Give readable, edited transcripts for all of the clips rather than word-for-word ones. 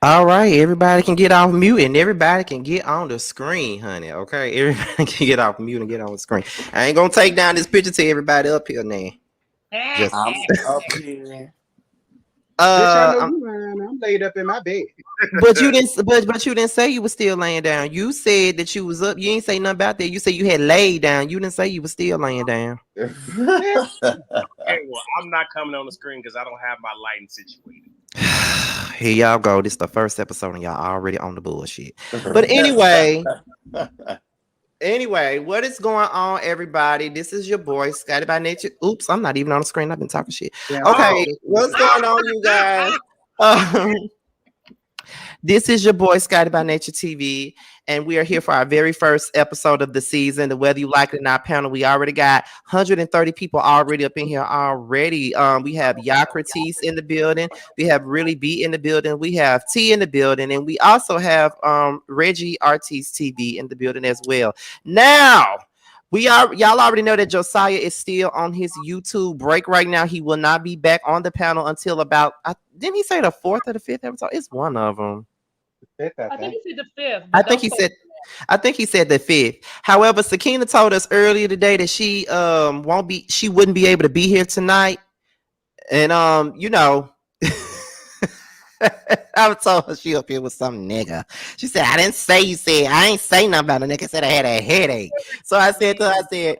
All right, everybody can get off mute and everybody can get on the screen, honey. Okay, everybody can get off mute and get on the screen. I ain't gonna take down this picture to everybody up here now. Just I'm up here. Bitch, I know um, you lying. I'm laid up in my bed. but you didn't. But you didn't say you were still laying down. You said that you was up. You ain't say nothing about that. You said you had laid down. You didn't say you was still laying down. Okay, well, I'm not coming on the screen because I don't have my lighting situated. Here y'all go. This is the first episode, and y'all already on the bullshit. But anyway, what is going on, everybody? This is your boy, Scotty by Nature. Oops, I'm not even on the screen. I've been talking shit. Yeah, Okay, what's going on, you guys? Um, This is your boy Scotty by Nature TV, and we are here for our very first episode of the season. The Whether You Like It or Not panel. We already got 130 people already up in here already. We have Yakratis in the building. We have Really B in the building. We have T in the building, and we also have Reggie Artis TV in the building as well. Now. Y'all already know that Josiah is still on his YouTube break right now. He will not be back on the panel until about didn't he say the fourth or the fifth episode? It's one of them. I think he said the fifth. I think he said I think he said the fifth. However, Sakina told us earlier today that she wouldn't be able to be here tonight. And I told her she up here with some nigga. She said, I didn't say you said I ain't say nothing about a nigga. I said I had a headache. So I said to her,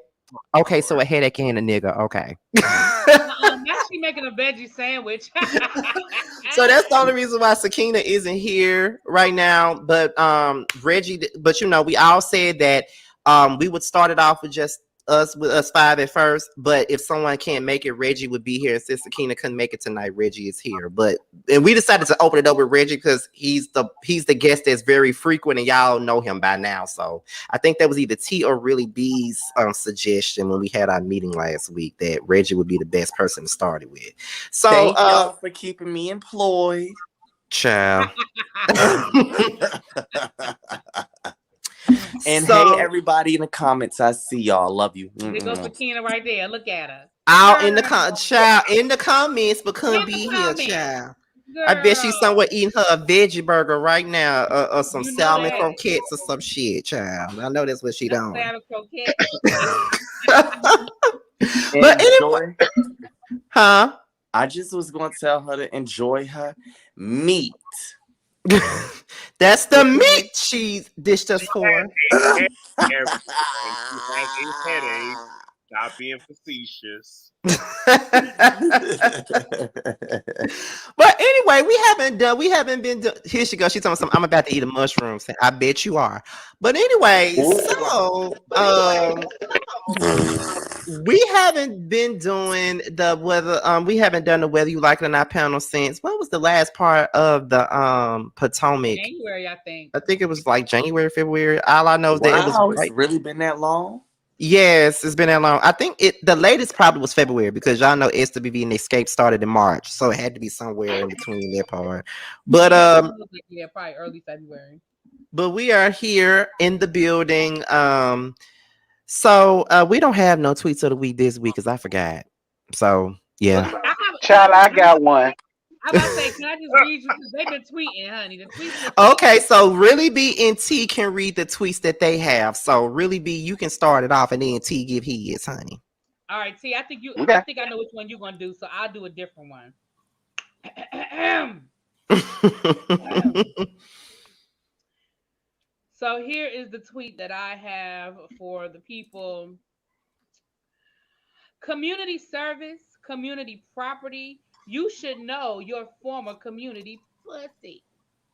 okay, so a headache and a nigga. Okay. Now she making a veggie sandwich. So that's the only reason why Sakina isn't here right now. But Reggie, but we all said that we would start it off with just us five at first. But if someone can't make it, Reggie would be here. Since Sakina couldn't make it tonight, Reggie is here. And we decided to open it up with Reggie because he's the guest that's very frequent and y'all know him by now. So I think that was either T or Really B's suggestion when we had our meeting last week that Reggie would be the best person to start it with. So thank y'all for keeping me employed. Child. And hey, everybody in the comments, I see y'all. Love you. There goes Sakina right there. Look at her. Out in the comments, but couldn't be here, child. Girl. I bet she's somewhere eating her a veggie burger right now, or some salmon croquettes or some shit, child. I know that's what she doing. Salmon croquettes. But anyway, huh? I just was going to tell her to enjoy her meat. That's the meat she dished us for. Stop being facetious. But anyway, we haven't been here she goes. She's talking something. I'm about to eat a mushroom. I bet you are. But anyway, so we haven't been doing the whether we haven't done the Whether You Like It or Not panel since what was the last part of the Potomac? January, I think. I think it was like January, February. All I know is that it was it's really been that long. Yes, it's been that long. I think the latest probably was February because y'all know SWV and Escape started in March, so it had to be somewhere in between that part. But yeah, probably early February. But we are here in the building. So we don't have no tweets of the week this week because I forgot. So yeah, child, I got one. I'm about to say, can I just read you? They've been tweeting, honey. The tweets okay, so Really B and T can read the tweets that they have. So Really B, you can start it off, and then T give his, honey. All right, T. I think I think I know which one you're gonna do, so I'll do a different one. So here is the tweet that I have for the people: community service, community property. You should know your former community pussy.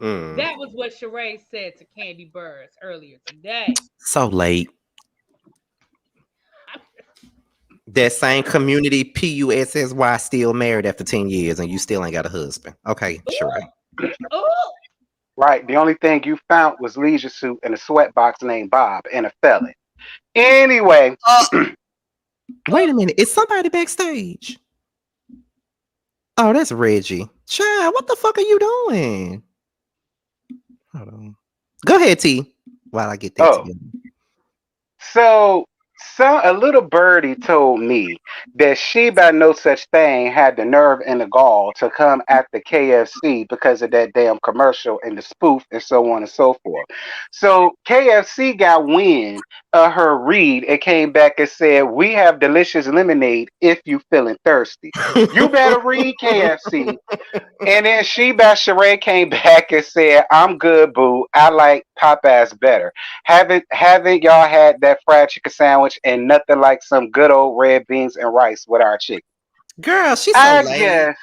That was what Sheree said to Kandi Burrs earlier today. So late. That same community PUSSY still married after 10 years and you still ain't got a husband. Okay, Sheree. Right. The only thing you found was leisure suit and a sweatbox named Bob and a felon. Anyway. Wait a minute. Is somebody backstage? Oh, that's Reggie. Child, what the fuck are you doing? Hold on. Go ahead, T, while I get that together. So A little birdie told me that she by no such thing had the nerve and the gall to come at the KFC because of that damn commercial and the spoof and so on and so forth. So KFC got wind of her read and came back and said, "We have delicious lemonade if you feeling thirsty. You better read KFC." And then Sheree came back and said, "I'm good, boo. I like Popeyes better. Haven't y'all had that fried chicken sandwich and nothing like some good old red beans and rice with our chicken?" Girl, she's so I late. guess.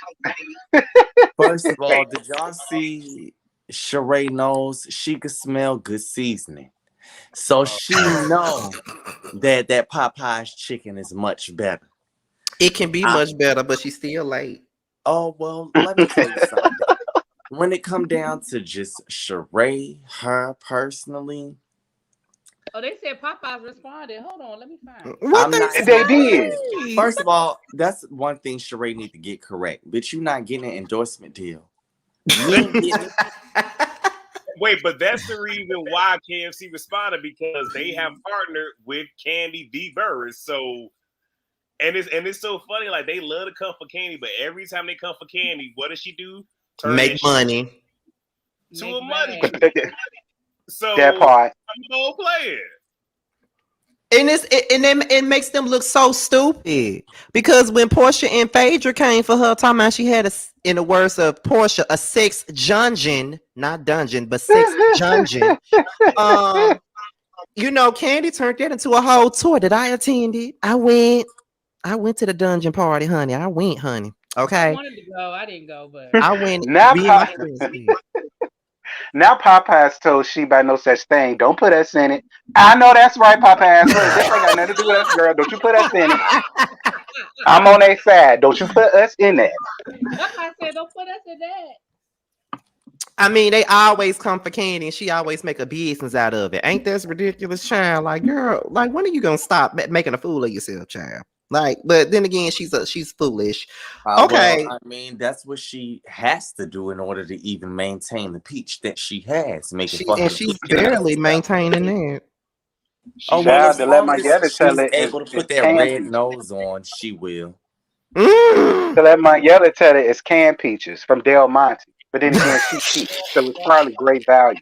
First of all, did y'all see Sheree knows she could smell good seasoning. So she know that Popeye's chicken is much better. It can be I, much better, but she's still late. oh, well, let me tell you something. When it come down to just Sheree, her personally, Oh, they said Popeyes responded. Hold on, let me find it. What I'm not They did. say? First of all, that's one thing Sheree need to get correct. Bitch, you not getting an endorsement deal. You ain't getting it. Wait, but that's the reason why KFC responded, because they have partnered with Kandi B. Burris. So, and it's so funny. Like, they love to come for Kandi, but every time they come for Kandi, what does she do? Turn Make that shit money. to Make a money. bag. So That part. I'm no player. And it makes them look so stupid because when Portia and Phaedra came for her, talking about she had in the words of Portia, a sex dungeon, not dungeon, but sex dungeon. Kandi turned that into a whole tour that I attended. I went to the dungeon party, honey. I went, honey. I Okay, wanted to go. I didn't go, but I went. now, Me and my friends did. now Popeyes told she by no such thing. Don't put us in it. I know that's right, Popeyes. Look, this ain't got nothing to do with us, girl. Don't you put us in it. I'm on their side. Don't you put us in that. Popeye said, "Don't put us in that." I mean, they always come for Candy, and she always make a business out of it. Ain't this ridiculous, child? Like, girl, like, when are you gonna stop making a fool of yourself, child? Like, but then again, she's foolish. Okay, Well, I mean, that's what she has to do in order to even maintain the peach that she has, making fucking she's chicken out of barely herself. maintain that. Oh well, Child, as to let long my as yellow tell she's it able to is put that canned red peaches. nose on, she will. Mm. To let my yellow tell it is canned peaches from Del Monte. But then again, she cheap, so it's probably great value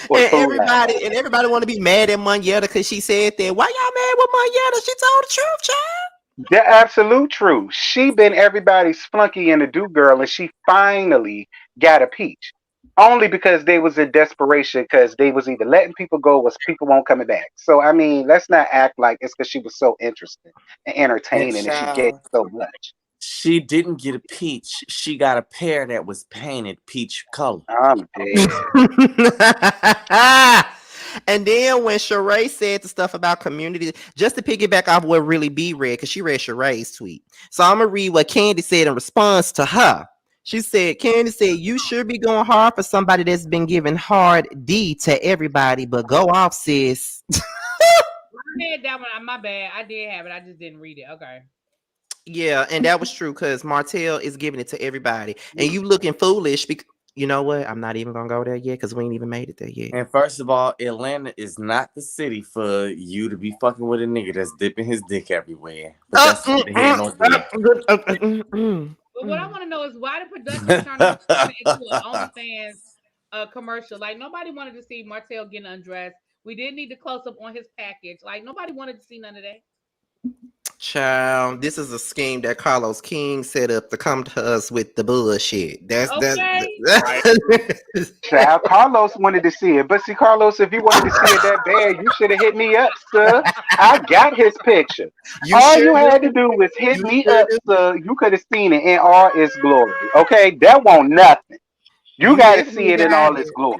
for the And food line. everybody want to be mad at Moneta because she said that. Why y'all mad with Moneta? She told the truth, child. The absolute truth. She been everybody's flunky and a do girl, and she finally got a peach. Only because they was in desperation because they was either letting people go or people won't coming back. So I mean, let's not act like it's because she was so interesting and And entertaining and she gave child, so much. she didn't get a peach. She got a pear that was painted peach color. I'm dead. And then when Sheree said the stuff about community, just to piggyback off what really B read, because she read Sheree's tweet. So I'm gonna read what Kandi said in response to her. She said, Kandi said, you sure be going hard for somebody that's been giving hard D to everybody, but go off, sis. I had that one. My bad. I did have it. I just didn't read it. Okay. Yeah, and that was true because Martell is giving it to everybody. And you looking foolish because you know what? I'm not even gonna go there yet because we ain't even made it there yet. And first of all, Atlanta is not the city for you to be fucking with a nigga that's dipping his dick everywhere. But that's neither here nor there. But what I want to know is why the production turned it into an OnlyFans commercial. Like, nobody wanted to see Martell getting undressed. We did need the close up on his package. Like, nobody wanted to see none of that. Child, this is a scheme that Carlos King set up to come to us with the bullshit. That's Okay. Child, Carlos wanted to see it. But see, Carlos, if you wanted to see it that bad, you should have hit me up, sir. I got his picture. You All sure you had do. to do was hit You me sure up, do. sir. You could have seen it in all its glory. Okay? That won't nothing. You You got to see definitely it in got all its it. glory.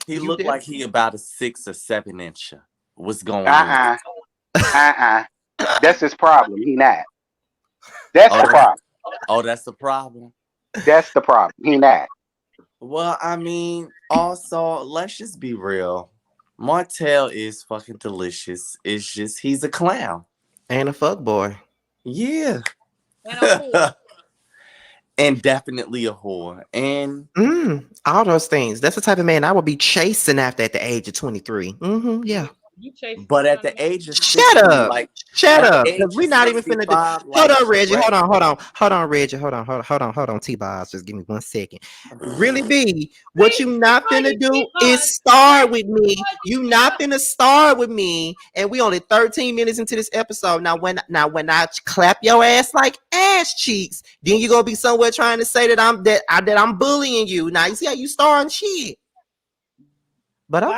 He You looked def- like he about a 6 or 7 incher. What's going on? Uh-uh. That's his problem. He not. That's Oh, the that's, problem. that's the problem. That's the problem. He not. Well, I mean, also, let's just be real. Martell is fucking delicious. It's just he's a clown. And a fuck boy. Yeah. And a whore. And definitely a whore. And All those things. That's the type of man I would be chasing after at the age of 23. Yeah. You chasing But at trying the to age of Shut 60, up. like Shut at the up. age Because of we're not even finna do. 65, Hold like on, Reggie. Sheree, Hold on, Reggie. Hold on, T-Boz. Just give me 1 second. Really, B, what you not finna do is start with me. You not finna start with me. And we only 13 minutes into this episode. Now when I clap your ass like ass cheeks, then you gonna be somewhere trying to say that I'm bullying you. Now you see how you starting shit. But okay.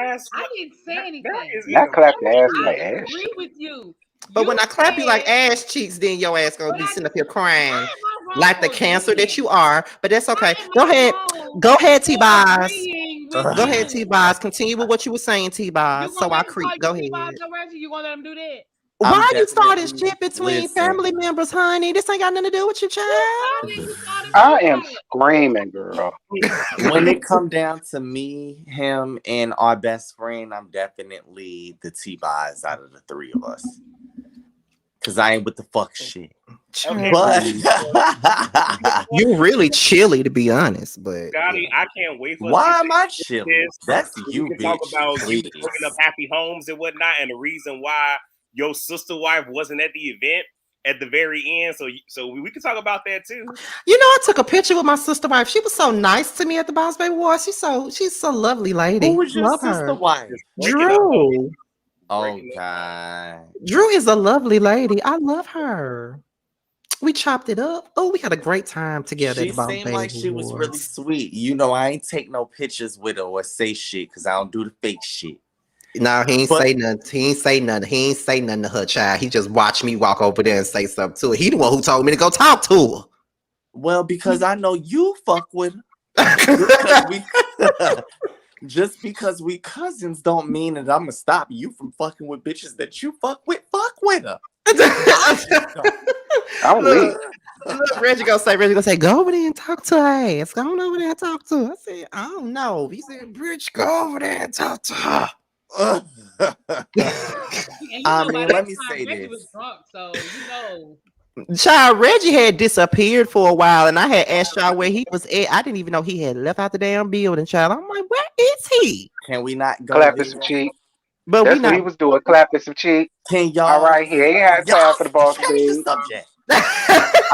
Ass, I didn't say that anything. is Not clap the ass I like ass. agree with you. But when I clap you like said- ass cheeks, then your ass gonna But be I sitting up just, here crying why am I wrong like the for cancer that you agreeing? are. But that's Why okay. am Go I ahead. wrong Go ahead, for T-Boz. agreeing with Go ahead, you? T-Boz. Continue with what you were saying, You T-Boz. gonna So I let him call creep. you Go T-Bob ahead. so Reggie? You gonna let him do that? Why I'm are you starting definitely shit between family listen. members, honey? This ain't got nothing to do with you, child. You started I am it. screaming, girl. When it come down to me, him, and our best friend, I'm definitely the T-Buys out of the three of us. Cause I ain't with the fuck shit. Okay, But You really chilly, to be honest. But Scotty, I can't wait for us to why get am I chilling? this. That's So you, we can talk bitch. about you Please. bringing up happy homes and whatnot, and the reason why your sister wife wasn't at the event at the very end. So we can talk about that too. you know, I took a picture with my sister wife. She was so nice to me at the Boss Baby Awards. She's so lovely lady. Who was your Love sister her. wife? Just breaking up on you. Drew. Oh Breaking up. God. Drew is a lovely lady. I love her. We chopped it up. Oh, we had a great time together at She the Boss seemed Baby like she was really Awards. sweet. You know, I ain't take no pictures with her or say shit because I don't do the fake shit. No, he ain't But- say nothing. He ain't say nothing. He ain't say nothing to her, child. He just watched me walk over there and say something to her. He the one who told me to go talk to Well, because I know you fuck with her. her. Just because we cousins don't mean that I'm gonna stop you from fucking with bitches that you fuck with her. I'm weak. Look, Reggie gonna say, go over there and talk to her ass. Go on over there and talk to her. I said, I don't know. He said, bitch, go over there and talk to her. And I by mean, that let me time, say Reggie this. was drunk, so you know. Child, Reggie had disappeared for a while, and I had asked y'all where he was at. I didn't even know he had left out the damn building, child. I'm like, where is he? Can we not go Clapping there? some cheeks. But we That's what not. he was doing, clapping some cheeks. Can All y'all right, he ain't had y'all time for the boss change the babe. subject?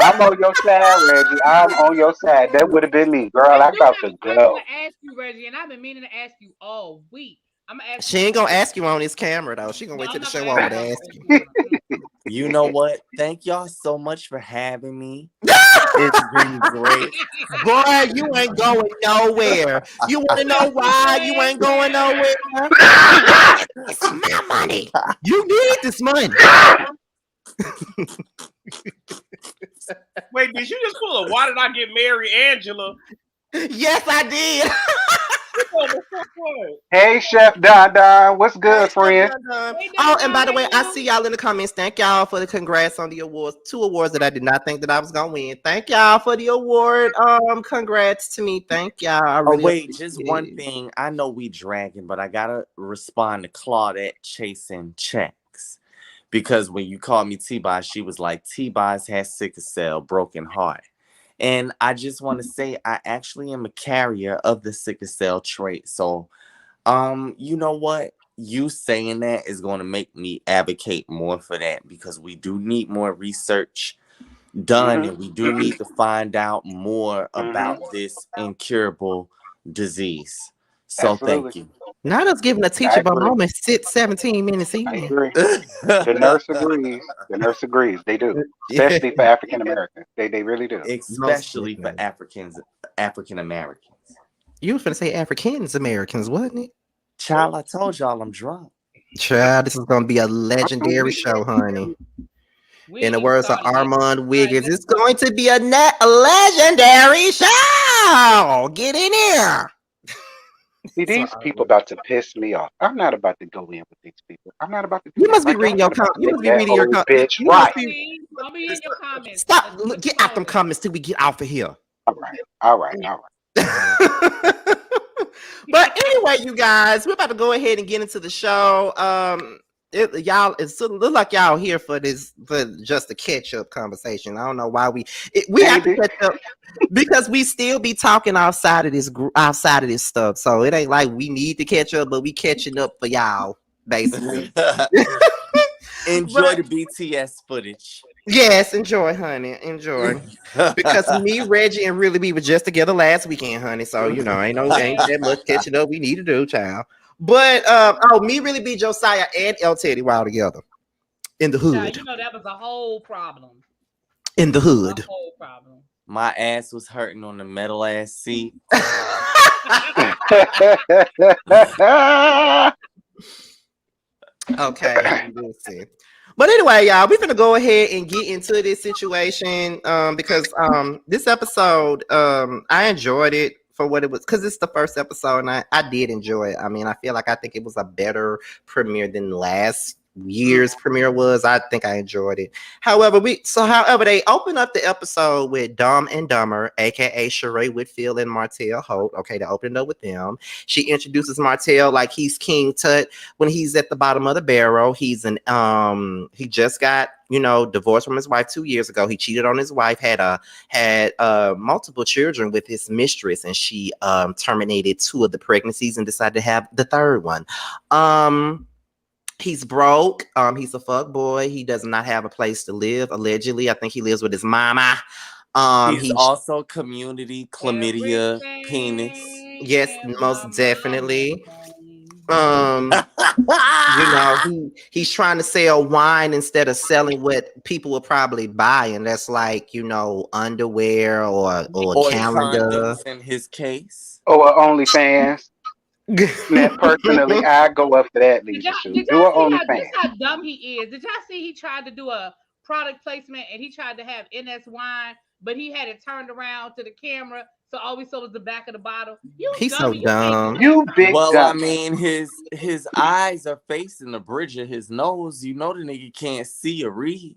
I'm on your side, Reggie. I'm on your side. That would have been me, girl. I I do got have to a question go. to ask you, Reggie, and I've been meaning to ask you all week. I'm gonna ask She you. ain't gonna ask you on his camera though. She gonna No, wait I'm till the not show gonna ask over you to on ask you. camera. You know what? Thank y'all so much for having me. It's been great. Boy, you ain't going nowhere. You want to know why you ain't going nowhere? It's my money. You need this money. Wait, did you just pull a why did I get married, Angela? Yes, I did. Hey, Chef Don Don. What's good, friend? Oh, and by the way, I see y'all in the comments. Thank y'all for the congrats on the awards. 2 awards that I did not think that I was gonna win. Thank y'all for the award. Congrats to me. Thank y'all. I Oh really wait, just appreciate one it. thing. I know we dragging, but I gotta respond to Claudette chasing checks. Because when you called me T-Boz, she was like, T-Boz has sickle cell, broken heart. And I just want to say I actually am a carrier of the sickle cell trait. So you know what? You saying that is going to make me advocate more for that because we do need more research done and we do need to find out more about this incurable disease. So Absolutely. thank you. Not us giving a I teachable agree. moment. Sit 17 minutes I in. agree. The nurse agrees. The nurse agrees. They do. Especially for African Americans. They really do. Especially for African Americans. You was finna say Africans Americans, wasn't it? Child, I told y'all I'm drunk. Child, this is gonna be a legendary show, honey. We In the ain't even words of started yet. Armand Wiggins, it's going to be a legendary show. Get in here. See, So, these people about to piss me off. I'm not about to go in with these people. I'm not about to do you that. must be My reading daughter your not about to you make must be that reading your old bitch you must right. be Don't be in your comments. stop. Let's Get go out them there. comments till we get off of here. All right. All right. All right. But anyway, you guys, we're about to go ahead and get into the show. Y'all, it look like y'all here for just a catch up conversation. I don't know why we have to Maybe. catch up because we still be talking outside of this stuff. So it ain't like we need to catch up, but we catching up for y'all basically. Enjoy the BTS footage. Yes, enjoy, honey. Enjoy. Because me, Reggie, and Really B were just together last weekend, honey. So ain't that much catching up we need to do, child. But me, Really B, Josiah, and El Teddy were all together in the hood. That was a whole problem. In the hood. A whole problem. My ass was hurting on the metal ass seat. Okay, let's see. But anyway, y'all, we're gonna go ahead and get into this situation because this episode I enjoyed it for what it was, because it's the first episode and I did enjoy it. I mean, I think it was a better premiere than last year's premiere was. I think I enjoyed it. However, they open up the episode with Dumb and Dumber, aka Sheree Whitfield and Martell Holt. Okay, they opened up with them. She introduces Martell like he's King Tut when he's at the bottom of the barrel. He's he just got divorced from his wife 2 years ago. He cheated on his wife, had multiple children with his mistress, and she terminated 2 of the pregnancies and decided to have the 3rd one. He's broke. He's a fuck boy. He does not have a place to live. Allegedly, I think he lives with his mama. He's also community chlamydia penis. Yes, most definitely. He's trying to sell wine instead of selling what people will probably buy, and that's like underwear or calendar. In his case, or OnlyFans. Now, personally, I go up to that. Did y'all see how dumb he is? Did y'all see he tried to do a product placement and he tried to have NS wine, but he had it turned around to the camera, so all we saw was the back of the bottle. He's so dumb. You big dumb. I mean, his eyes are facing the bridge of his nose. The nigga can't see or read.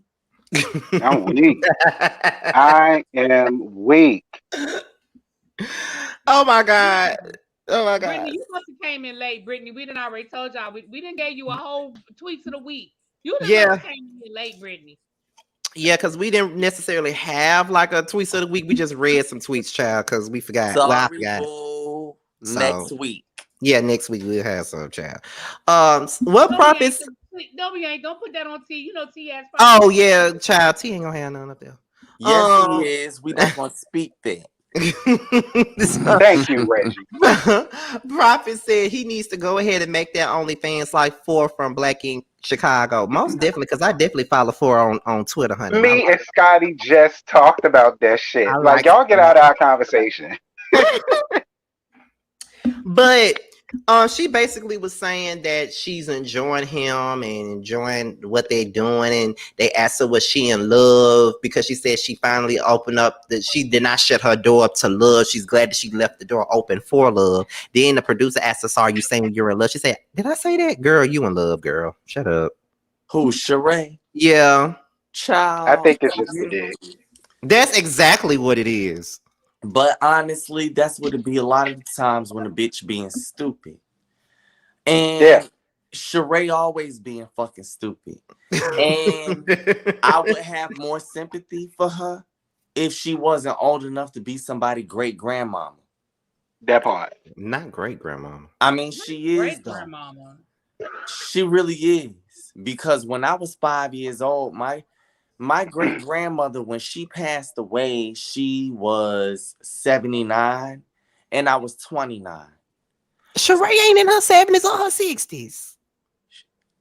I'm weak. I am weak. Oh my God. Oh my God. Brittany, you must have came in late, Brittany. We didn't already told y'all. We didn't gave you a whole tweets of the week. You done came in late, Brittany. Yeah, because we didn't necessarily have like a tweets of the week. We just read some tweets, child, because we forgot. Sorry, I forgot. Next week. Yeah, next week we'll have some, child. What profits? No, we ain't. Don't put that on T. T has. Oh yeah, child. T ain't gonna have none up there. Yes, he is. We don't want to speak that. Thank you, Reggie. Prophet said he needs to go ahead and make that OnlyFans like 4 from Black Ink Chicago. Most definitely, because I definitely follow 4 on Twitter, honey. Me and Scotty just talked about that shit. Like y'all get out of our conversation. But she basically was saying that she's enjoying him and enjoying what they're doing, and they asked her was she in love, because she said she finally opened up, that she did not shut her door up to love. She's glad that she left the door open for love. Then the producer asked her, "Are you saying you're in love?" She said, "Did I say that? Girl, you in love, girl. Shut up." Who, Sheree? Yeah. Child. I think it's just a dig. That's exactly what it is. But honestly, that's what it be a lot of the times when a bitch being stupid. And Sheree always being fucking stupid. And I would have more sympathy for her if she wasn't old enough to be somebody's great grandmama. That part. Not great grandmama. I mean, she is great grandmama. She really is. Because when I was 5 years old, my great grandmother, when she passed away, she was 79 and I was 29. Sheree ain't in her 70s or her 60s.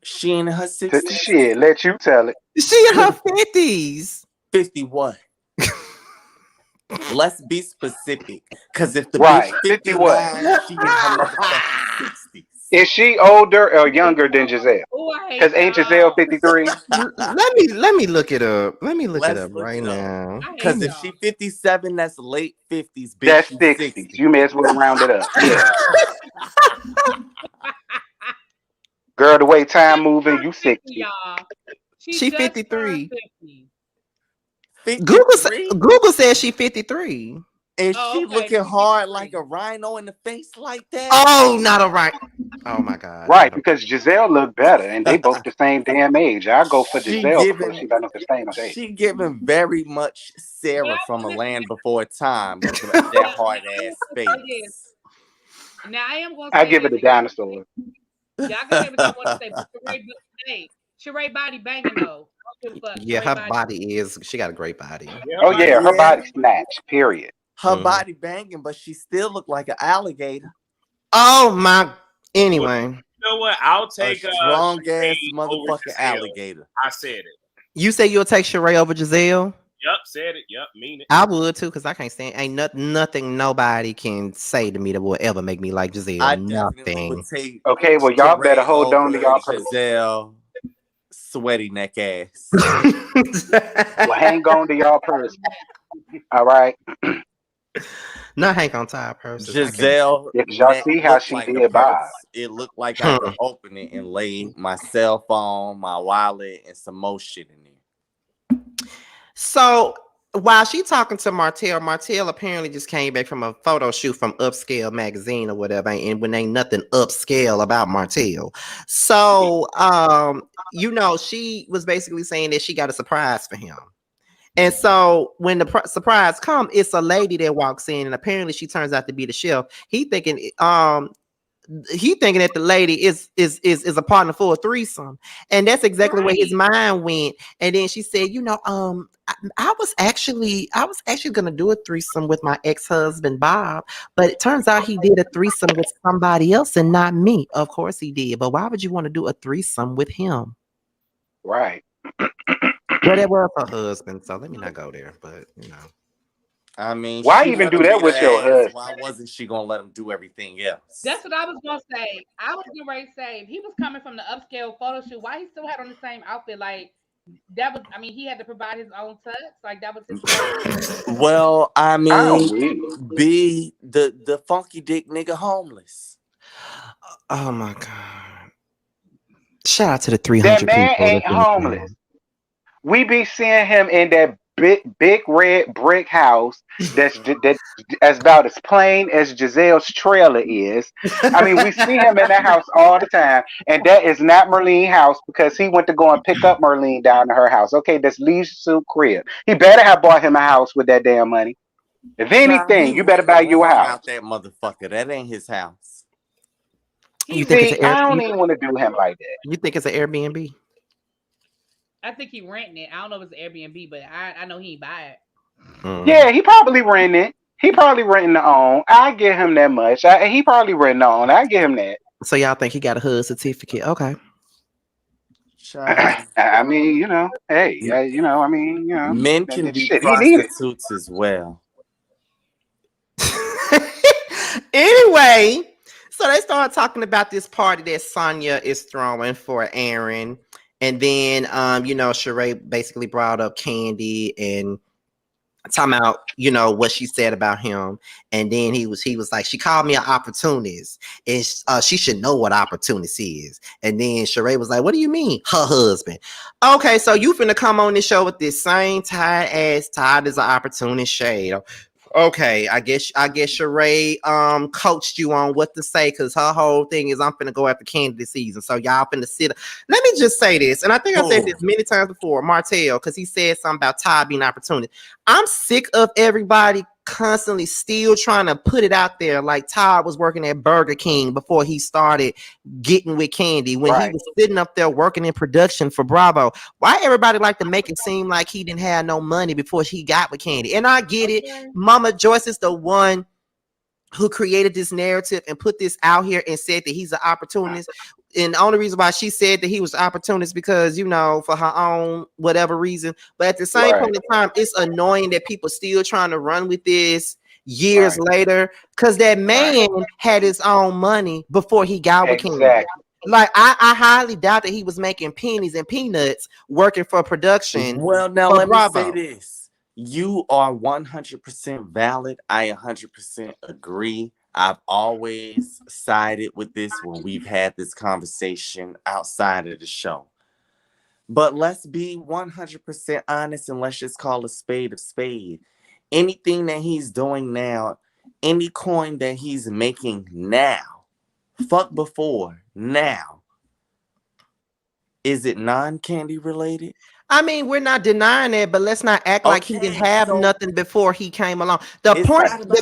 She in her 60s? Shit, let you tell it. She in her 50s. 50 what? Let's be specific. Because if the bitch 50 what? She in her motherfucking 60s. Is she older or younger than Giselle? Because ain't Giselle 53? Let me look it up. Let me look it up right now. Because if she 57, that's late 50s. Bitch, that's 60s. You may as well round it up. Yeah. Girl, the way time moving, you 60. She 53. Google says she 53. And she looking hard like a rhino in the face like that? Oh, not a rhino. Oh my God. Right, because Giselle look better and they both the same damn age. I go for Giselle before she got up the same age. She giving very much Sarah from A Land Before Time with that hard ass face. Now I am going to I give it a dinosaur. Y'all can say what y'all want to say, but Sheree body banging though. I don't give a fuck. Yeah, Sheree her body. body is. She got a great body. Yeah, her Oh body. yeah, her Yeah, body snatched. Period. her Mhm. body banging, but she still looked like an alligator. Oh my. Well, Anyway, you know what? I'll A take strong ass Sheree over motherfucking Giselle. alligator. I said it. you say you'll take Sheree over Giselle? Yep, said it. Yep, mean it. I would too, because I can't stand. Ain't nothing nobody can say to me that will ever make me like Giselle. I definitely would Nothing. take Okay, well y'all better Sheree hold on to over y'all purse. Giselle, sweaty neck ass. Well, hang on to y'all purse. All right. Not Hank on top purses. I can't. Giselle If y'all neck see how looked she like a did Bob. purse. It looked like I could open it and lay my cell phone, my wallet, and some more shit in there. So while she talking to Martell apparently just came back from a photo shoot from Upscale magazine or whatever, and when ain't nothing upscale about Martell. So she was basically saying that she got a surprise for him. And so when the surprise come, it's a lady that walks in, and apparently she turns out to be the chef. He thinking that the lady is a partner for a threesome, and that's exactly where his mind went. And then she said, I was actually gonna do a threesome with my ex-husband Bob, but it turns out he did a threesome with somebody else and not me. Of course he did, but why would you want to do a threesome with him? Right. Well, that was her husband, so let me not go there. But I mean, Why she even let do him that beat with your her ass. husband? Why wasn't she gonna let him do everything else? That's what I was gonna say. I was getting ready to say if he was coming from the upscale photo shoot, why he still had on the same outfit? Like that was, I mean, he had to provide his own touch. Like that was his preference. Well, I I'm mean, weak. be the funky dick nigga homeless. oh my god! Shout out to the That 300 man people ain't that's in the homeless. We be seeing him in that big red brick house that's about as plain as Giselle's trailer is. I mean, we see him in that house all the time, and that is not Merlene's house because he went to go and pick up Merlene down to her house. Okay, that's Lee's Soup crib. He better have bought him a house with that damn money. If Child, he anything, you better rent buy the you a room house. out that motherfucker. That ain't his house. You He think it's See, an I air? don't even want to do him like that. You think it's an Airbnb? I think he renting it. I don't know if it's Airbnb, but I know he ain't buy it. Yeah, he probably renting it. He probably renting the own. I give him that much. He probably renting on. I give him that. So y'all think he got a HUD certificate? Okay. Child, I mean, hey, m- I mean, men can be shit, he needed. prostitutes as well. Anyway, so they started talking about this party that Sonya is throwing for Aaron. And then Sheree basically brought up Kandi and talking about, what she said about him. And then he was like, she called me an opportunist. And she should know what opportunist is. And then Sheree was like, what do you mean? Her husband. Okay, so you finna come on this show with this same tied as an opportunist shade. Okay, I guess Sheree coached you on what to say, because her whole thing is I'm finna go after Kandi this season. So y'all finna sit. Let me just say this, and I think I said this many times before, Martell, because he said something about Ty being opportunity. I'm sick of everybody constantly still trying to put it out there like Todd was working at Burger King before he started getting with Kandi, when he Right. was sitting up there working in production for Bravo. Why everybody like to make it seem like he didn't have no money before he got with Kandi? And I get it. Mama Joyce is the one who created this narrative and put this out here and said that he's an opportunist. And the only reason why she said that he was an opportunist because, for her own whatever reason. But at the same point in time, it's annoying that people still trying to run with this years later, because that man had his own money before he got with Kandi. Exactly. Like, I highly doubt that he was making pennies and peanuts working for production. Well, now for let Bravo. me say this. You are 100% valid. I 100% agree. I've always sided with this when we've had this conversation outside of the show. But let's be 100% honest, and let's just call a spade. Anything that he's doing now, any coin that he's making now, fuck before, now, is it non-Kandi related? I mean, we're not denying it, but let's not act like he didn't have nothing before he came along. The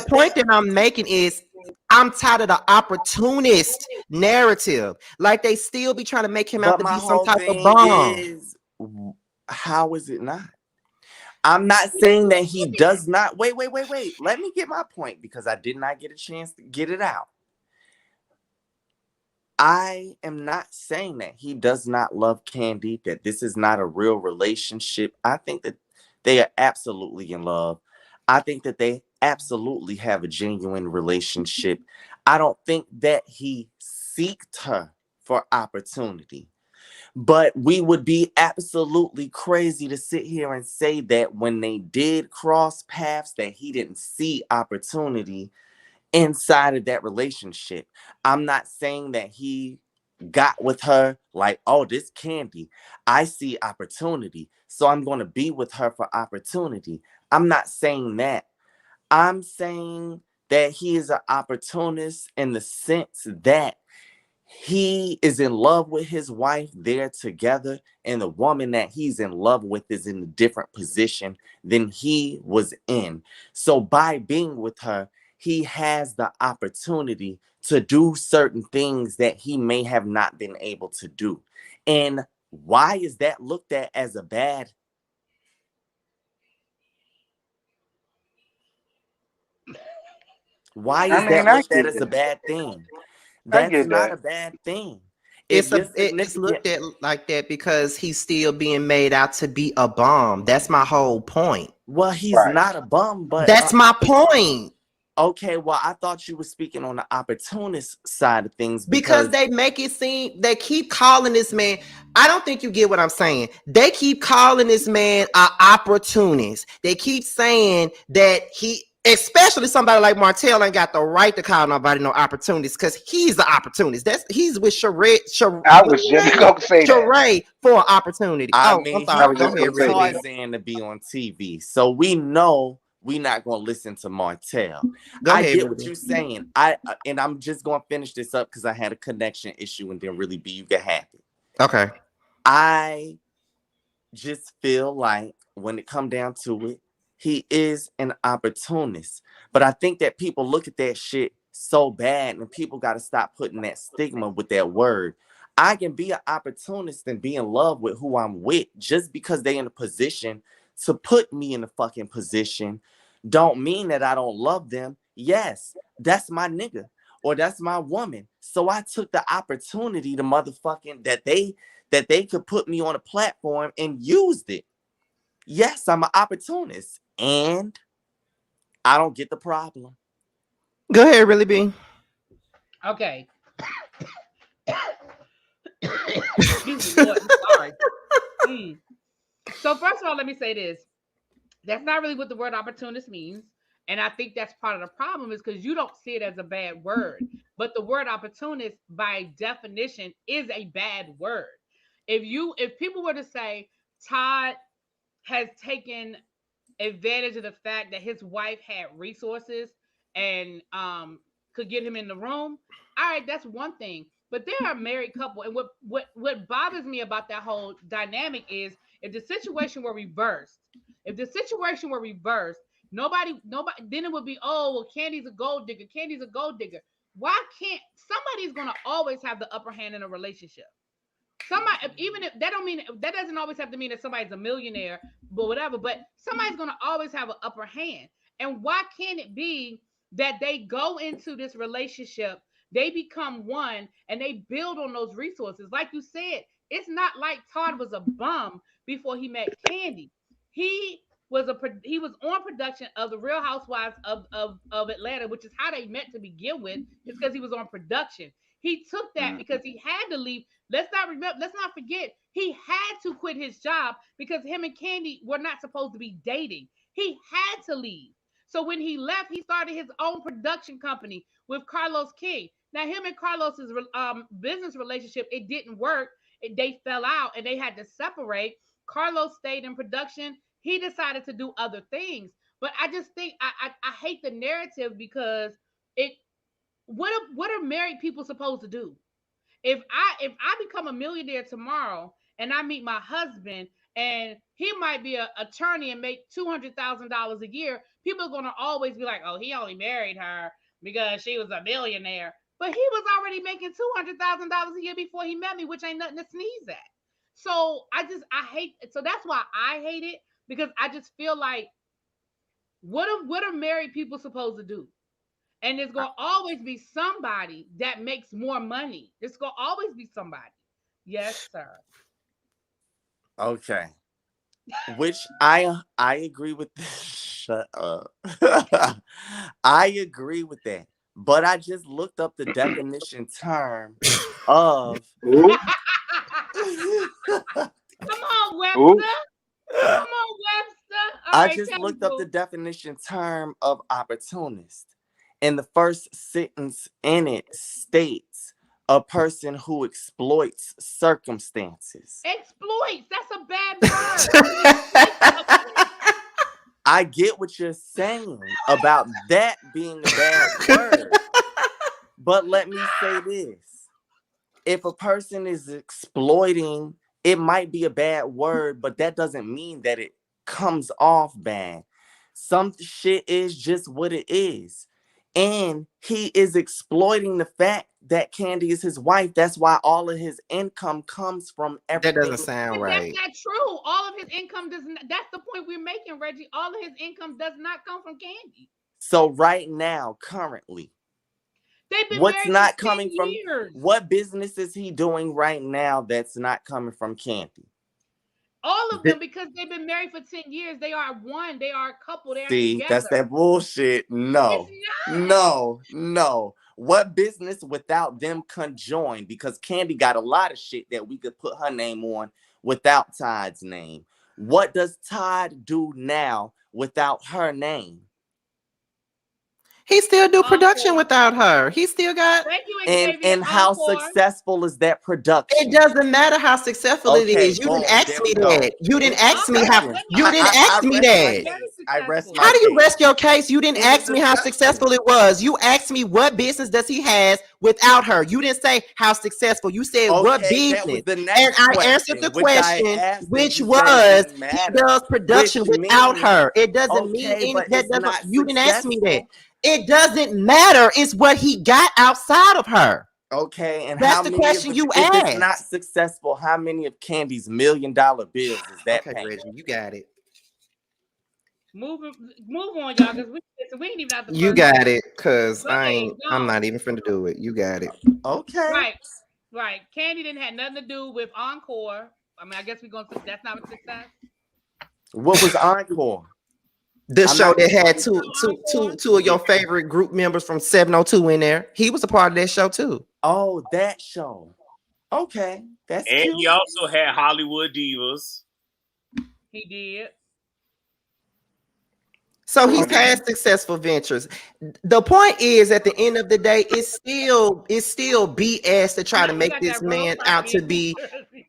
point that I'm making is I'm tired of the opportunist narrative. Like they still be trying to make him out But to my be some whole type of thing bomb. is, how is it not? I'm not saying that he does not. Wait. Let me get my point because I did not get a chance to get it out. I am not saying that he does not love Kandi, that this is not a real relationship. I think that they are absolutely in love. I think that they absolutely have a genuine relationship. I don't think that he seeked her for opportunity. But we would be absolutely crazy to sit here and say that when they did cross paths, that he didn't see opportunity inside of that relationship. I'm not saying that he got with her like, oh, this Kandi, I see opportunity, so I'm going to be with her for opportunity. I'm not saying that. I'm saying that he is an opportunist in the sense that he is in love with his wife. They're together, and the woman that he's in love with is in a different position than he was in. So by being with her, he has the opportunity to do certain things that he may have not been able to do. And why is that looked at as a bad? Why I is mean, that I looked at get as a that. bad thing? I That's get not that. a bad thing. If you're It's significant, looked at like that because he's still being made out to be a bomb. That's my whole point. well, he's Right. not a bum, but That's my point. okay, well, I thought you were speaking on the opportunist side of things Because because, they make it seem they keep calling this man. I don't think you get what I'm saying. They keep calling this man an opportunist. They keep saying that he, especially somebody like Martell, ain't got the right to call nobody no opportunist because he's the opportunist. That's he's with I what's was her just name? gonna say that. Sheree for an opportunity. I Oh, I'm mean, I he sorry. was Go just went gonna ahead, with say Really that. B. Tarzan to be on TV. So we know we're not going to listen to Martell. Go I ahead, get Really what B. you're saying. And I'm just going to finish this up because I had a connection issue and then really be you can have it. Okay. I just feel like when it come down to it, he is an opportunist. But I think that people look at that shit so bad and people got to stop putting that stigma with that word. I can be an opportunist and be in love with who I'm with just because they in a position to put me in a fucking position don't mean that I don't love them. Yes, that's my nigga or that's my woman. So I took the opportunity to motherfucking that they could put me on a platform and used it. Yes, I'm an opportunist. And I don't get the problem. Go ahead, Really B. Okay. Excuse me, Lord. I'm sorry. Mm. So first of all, let me say this. That's not really what the word opportunist means. And I think that's part of the problem is because you don't see it as a bad word. But the word opportunist, by definition, is a bad word. If people were to say Todd has taken advantage of the fact that his wife had resources and could get him in the room, all right, that's one thing. But they're a married couple, and what bothers me about that whole dynamic is if the situation were reversed, if the situation were reversed, nobody, then it would be, oh, well, Candy's a gold digger. Candy's a gold digger. Why can't somebody's gonna always have the upper hand in a relationship? Somebody, even if that don't mean that doesn't always have to mean that somebody's a millionaire, but whatever. But somebody's gonna always have an upper hand. And why can't it be that they go into this relationship, they become one, and they build on those resources? Like you said, it's not like Todd was a bum before he met Candy. He he was on production of the Real Housewives of Atlanta, which is how they met to begin with. It's because he was on production. He took that Mhm. because he had to leave. Let's not forget, he had to quit his job because him and Candy were not supposed to be dating. He had to leave. So when he left, he started his own production company with Carlos King. Now, him and Carlos's business relationship, it didn't work. They fell out and they had to separate. Carlos stayed in production. He decided to do other things. But I just think I hate the narrative because it what are married people supposed to do? If I become a millionaire tomorrow and I meet my husband and he might be an attorney and make $200,000 a year, people are gonna always be like, "Oh, he only married her because she was a millionaire. But he was already making $200,000 a year before he met me, which ain't nothing to sneeze at. So I hate. So that's why I hate it, because I just feel like what are married people supposed to do? And there's gonna always be somebody that makes more money. There's gonna always be somebody. Yes, sir. Okay. Which I agree with this. Shut up. I agree with that. But I just looked up the definition term of Ooh, Come on, ooh. Webster. Come on, Webster. All I right, just tell me, looked up the boo. definition term of opportunist. And the first sentence in it states a person who exploits circumstances. Exploits. That's a bad word. He exploits a point. I get what you're saying about that being a bad word. But let me say this. If a person is exploiting, it might be a bad word, but that doesn't mean that it comes off bad. Some shit is just what it is. And he is exploiting the fact that Kandi is his wife. That's why all of his income comes from That everything. doesn't sound But that's right. not true. All of his income does not. That's the point we're making, Reggie. All of his income does not come from Kandi. So right now, currently, They've been what's married for not 10 coming from years. what business is he doing right now that's not coming from Kandi? All of Bi- them, because they've been married for 10 years. They are one. They are a couple. They are See, that's together. that bullshit. It's No, not. no. What business without them conjoined? Because Kandi got a lot of shit that we could put her name on without Todd's name. What does Todd do now without her name? He still do production Encore. without her. He still got. Thank you, And Xavier. and how Encore. successful is that It production? doesn't matter how successful it Okay, is. You didn't boom, ask there me we go. that. You didn't ask me how. Exactly. Let me You tell didn't you, I ask me rest my that. very case. I rest successful. my How do you case. rest your case? You didn't In the ask me how discussion. successful it was. You asked me what business does he has without her. You didn't say how successful. You said what Okay, that was business. the And next I answered the question, which I question, asked and which you said it was didn't he matter. does production Which without means, her. It doesn't mean okay, any but that it's doesn't. not You didn't ask me that. successful. It doesn't matter. It's what he got outside of her. Okay, and That's how the many of question the, you if it's not asked. successful, how many of Candy's $1 million bills is that Okay, paying? Reggie, you got it. Move, move on, y'all, because we ain't even at the You first got segment. it, cause Go I ahead, ain't. I'm go. not even finna do it. You got it. Okay. Right, right. Candy didn't have nothing to do with Encore. I mean, I guess we're going to, that's not a success. What was Encore? The I'm show not. that had You know Encore? two of your favorite group members from 702 in there. He was a part of that show too. Oh, that show. Okay, that's And he cute. also had Hollywood Divas. He did. So I he's mean, had successful ventures. The point is, at the end of the day, it's still BS to try Now to we make got this that real man out property to in New be. Jersey.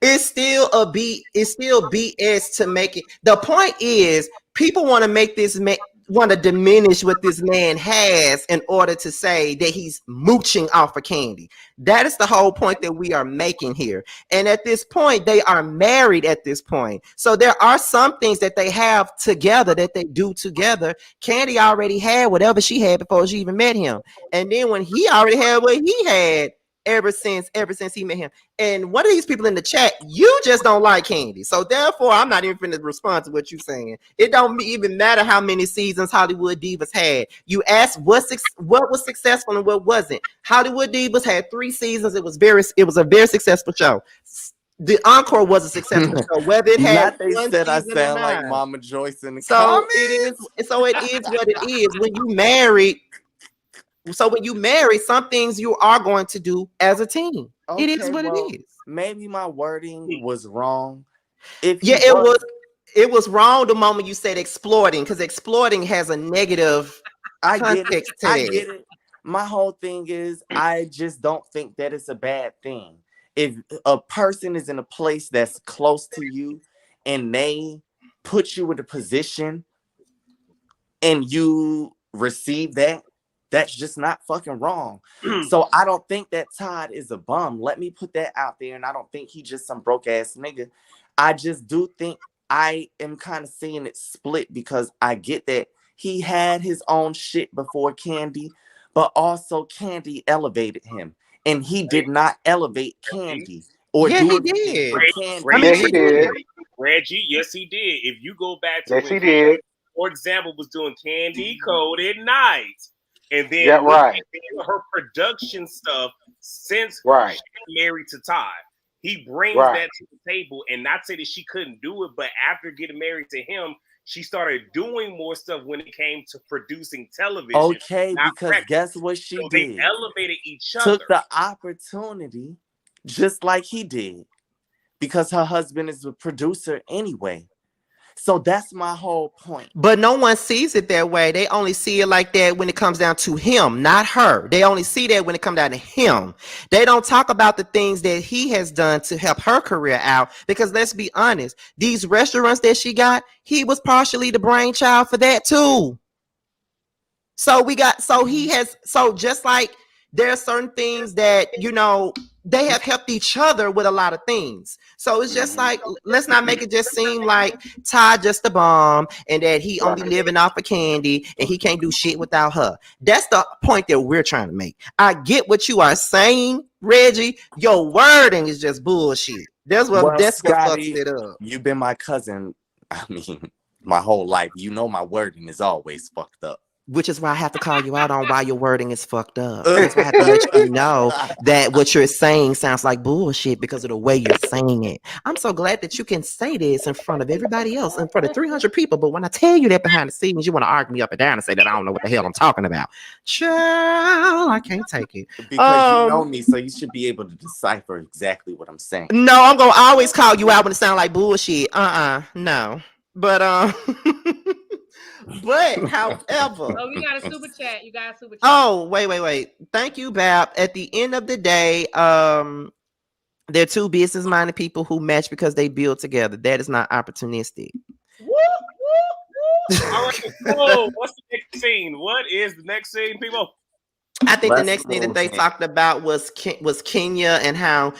It's still BS to make it. The point is, people want to make this man want to diminish what this man has in order to say that he's mooching off of Candy. That is the whole point that we are making here. And at this point, they are married at this point. So there are some things that they have together that they do together. Candy already had whatever she had before she even met him. And then when he already had what he had ever since he met him. And one of these people in the chat, you just don't like Candy. So therefore, I'm not even going to respond to what you're saying. It don't even matter how many seasons Hollywood Divas had. You asked what was successful and what wasn't. Hollywood Divas had 3 seasons. It was a very successful show. The Encore was a successful show, whether it had Not they one said I season or sound like not. Mama Joyce in the So it comments. is. So it is what it is. When you marry, some things you are going to do as a team. It is Okay, what it well, is. maybe my wording was wrong. If he Yeah, was, it was wrong the moment you said exploiting, because exploiting has a negative I get it. context to I that. get it. My whole thing is, I just don't think that it's a bad thing. If a person is in a place that's close to you and they put you in a position and you receive that, that's just not fucking wrong. So I don't think that Todd is a bum. Let me put that out there. And I don't think he just some broke ass nigga. I just do think I am kind of seeing it split because I get that He had his own shit before Kandi, but also Kandi elevated him. And he did not elevate Kandi or Yeah, do he anything did. for I Kandi. mean, Yeah, she he did. did. Reggie, yes, he did. If you go back to Yes, when he Candy, did. for example, was doing Candy Code at Night, and Yeah, then look right. at her production stuff since Right. she got married to Todd. He brings Right. that to the table, and not say that she couldn't do it, but after getting married to him, she started doing more stuff when it came to producing television, Okay, not because records. guess what she So they did? elevated each Took other. the opportunity just like he did because her husband is a producer anyway. So that's my whole point. But no one sees it that way. They only see it like that when it comes down to him, not her. They only see that when it comes down to him. They don't talk about the things that he has done to help her career out. Because let's be honest, these restaurants that she got, he was partially the brainchild for that too. So just like there are certain things that, they have helped each other with a lot of things. So it's just Mhm. like, let's not make it just seem like Ty just a bomb and that he only Right. living off of Candy and he can't do shit without her. That's the point that we're trying to make. I get what you are saying, Reggie. Your wording is just bullshit. Well, That's what fucks Scotty, it up. you've been my cousin. I mean, my whole life. You know my wording is always fucked up. Which is why I have to call you out on why your wording is fucked up. That's why I have to let you know that what you're saying sounds like bullshit because of the way you're saying it. I'm so glad that you can say this in front of everybody else, in front of 300 people. But when I tell you that behind the scenes, you want to argue me up and down and say that I don't know what the hell I'm talking about. Child, I can't take it. Because you know me, so you should be able to decipher exactly what I'm saying. No, I'm gonna always call you out when it sounds like bullshit. No. But but however. Oh, we got a super chat. You got a super chat. Oh, wait. Thank you, Bab. At the end of the day, they're two business-minded people who match because they build together. That is not opportunistic. Woo, woo, woo. All right, so what's the next scene? What is the next scene, people? I think the Let's next thing that move they in. talked about was Kenya and how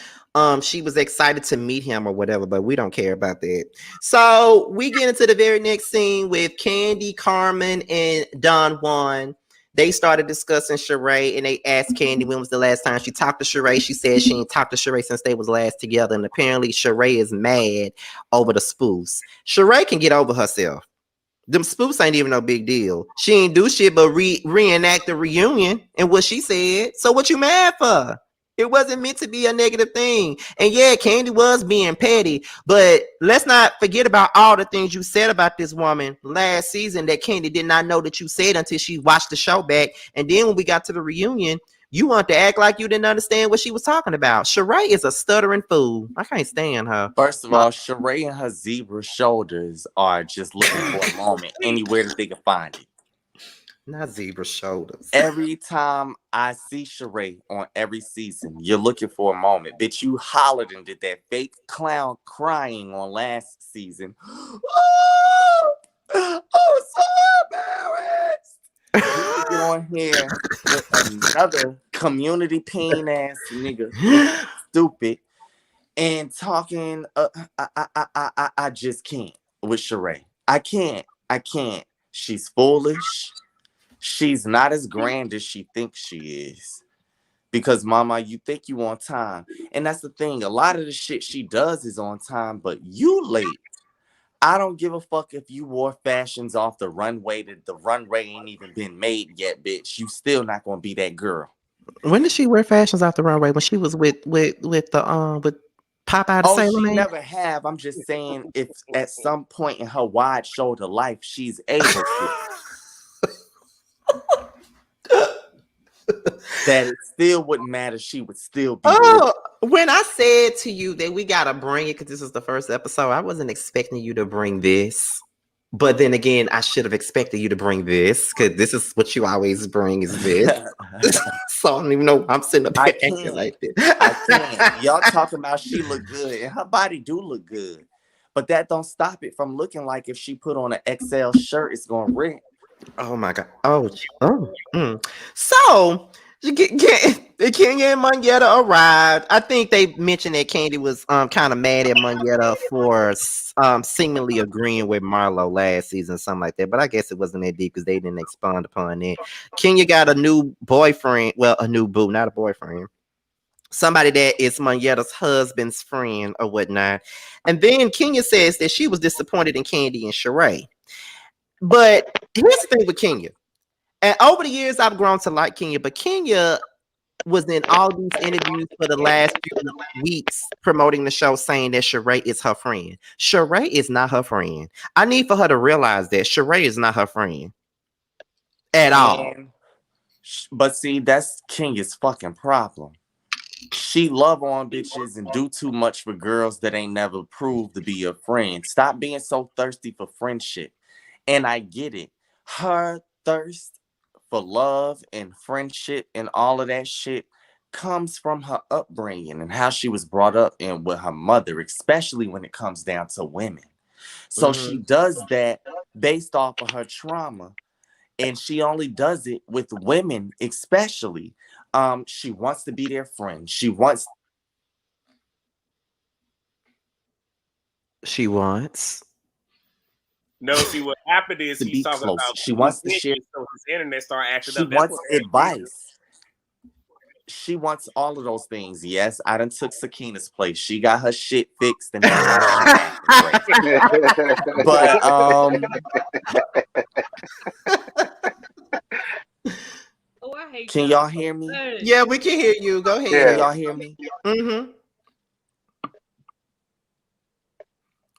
she was excited to meet him or whatever, but we don't care about that. So we get into the very next scene with Kandi, Carmen, and Don Juan. They started discussing Sheree and they asked Kandi when was the last time she talked to Sheree. She said she ain't talked to Sheree since they was last together, and apparently Sheree is mad over the spoofs. Sheree can get over herself. Them spoofs ain't even no big deal. She ain't do shit but reenact the reunion and what she said. So what you mad for? It wasn't meant to be a negative thing. And yeah, Kandi was being petty, but let's not forget about all the things you said about this woman last season that Kandi did not know that you said until she watched the show back. And then when we got to the reunion, you want to act like you didn't understand what she was talking about. Sheree is a stuttering fool. I can't stand her. First of all, Sheree and her zebra shoulders are just looking for a moment anywhere that they can find it. Not zebra shoulders. Every time I see Sheree on every season, you're looking for a moment. Bitch, you hollered and did that fake clown crying on last season. Oh, I'm so embarrassed. You to get on here with another community pain ass nigga, stupid, and talking. I just can't with Sheree. I can't. She's foolish. She's not as grand as she thinks she is. Because mama, you think you on time. And that's the thing. A lot of the shit she does is on time, but you late. I don't give a fuck if you wore fashions off the runway that the runway ain't even been made yet, bitch. You still not gonna be that girl. When did she wear fashions off the runway? When she was with Popeye the Oh, Sailor she Man? never have. I'm just saying if at some point in her wide shoulder life she's able to. That it still wouldn't matter. She would still be lit. When I said to you that we gotta bring it because this is the first episode, I wasn't expecting you to bring this. But then again, I should have expected you to bring this because this is what you always bring is this. So I don't even know why I'm sitting up I here acting can't. like this. I can't. Y'all talking about she look good and her body do look good. But that don't stop it from looking like if she put on an XL shirt, it's gonna rip. Oh my god. So Kenya and Monietta arrived. I think they mentioned that Kandi was kind of mad at Monietta for seemingly agreeing with Marlo last season, something like that. But I guess it wasn't that deep because they didn't expand upon it. Kenya got a new boyfriend, well, a new boo, not a boyfriend. Somebody that is Monietta's husband's friend or whatnot. And then Kenya says that she was disappointed in Kandi and Sheree. But here's the thing with Kenya. And over the years, I've grown to like Kenya, but Kenya was in all these interviews for the last few weeks promoting the show saying that Sheree is her friend. Sheree is not her friend. I need for her to realize that Sheree is not her friend at all. But see, that's Kenya's fucking problem. She love on bitches and do too much for girls that ain't never proved to be your friend. Stop being so thirsty for friendship. And I get it. Her thirst for love and friendship and all of that shit comes from her upbringing and how she was brought up and with her mother, especially when it comes down to women. So she does that based off of her trauma. And she only does it with women, especially. She wants to be their friend. She wants. No, see what happened is to he's be talking close. about She wants to share. so his internet started acting She up. That's wants what advice. She wants all of those things. Yes, I done took Sakina's place. She got her shit fixed and now her shit acting great. But Oh, I hate can y'all hear me? Yeah, we can hear you. Go ahead. Yeah. Can y'all hear me? Mm-hmm.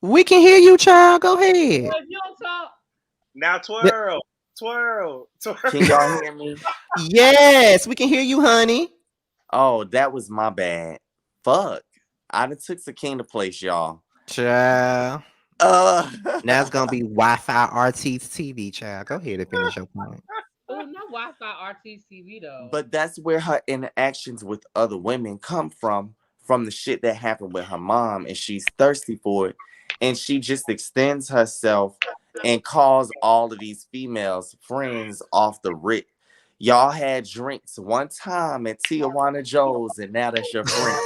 We can hear you, child. Go ahead. Well, if you don't talk. Now twirl. Can y'all hear me? Yes, we can hear you, honey. Oh, that was my bad. Fuck. I done took Sakina's place, y'all. Child. Now Now it's gonna be Wi-Fi RT's TV, child. Go ahead and finish your point. Oh, not Wi-Fi RT TV though. But that's where her interactions with other women come from the shit that happened with her mom, and she's thirsty for it. And she just extends herself and calls all of these females friends off the rip. Y'all had drinks one time at Tijuana Joe's, and now that's your friend.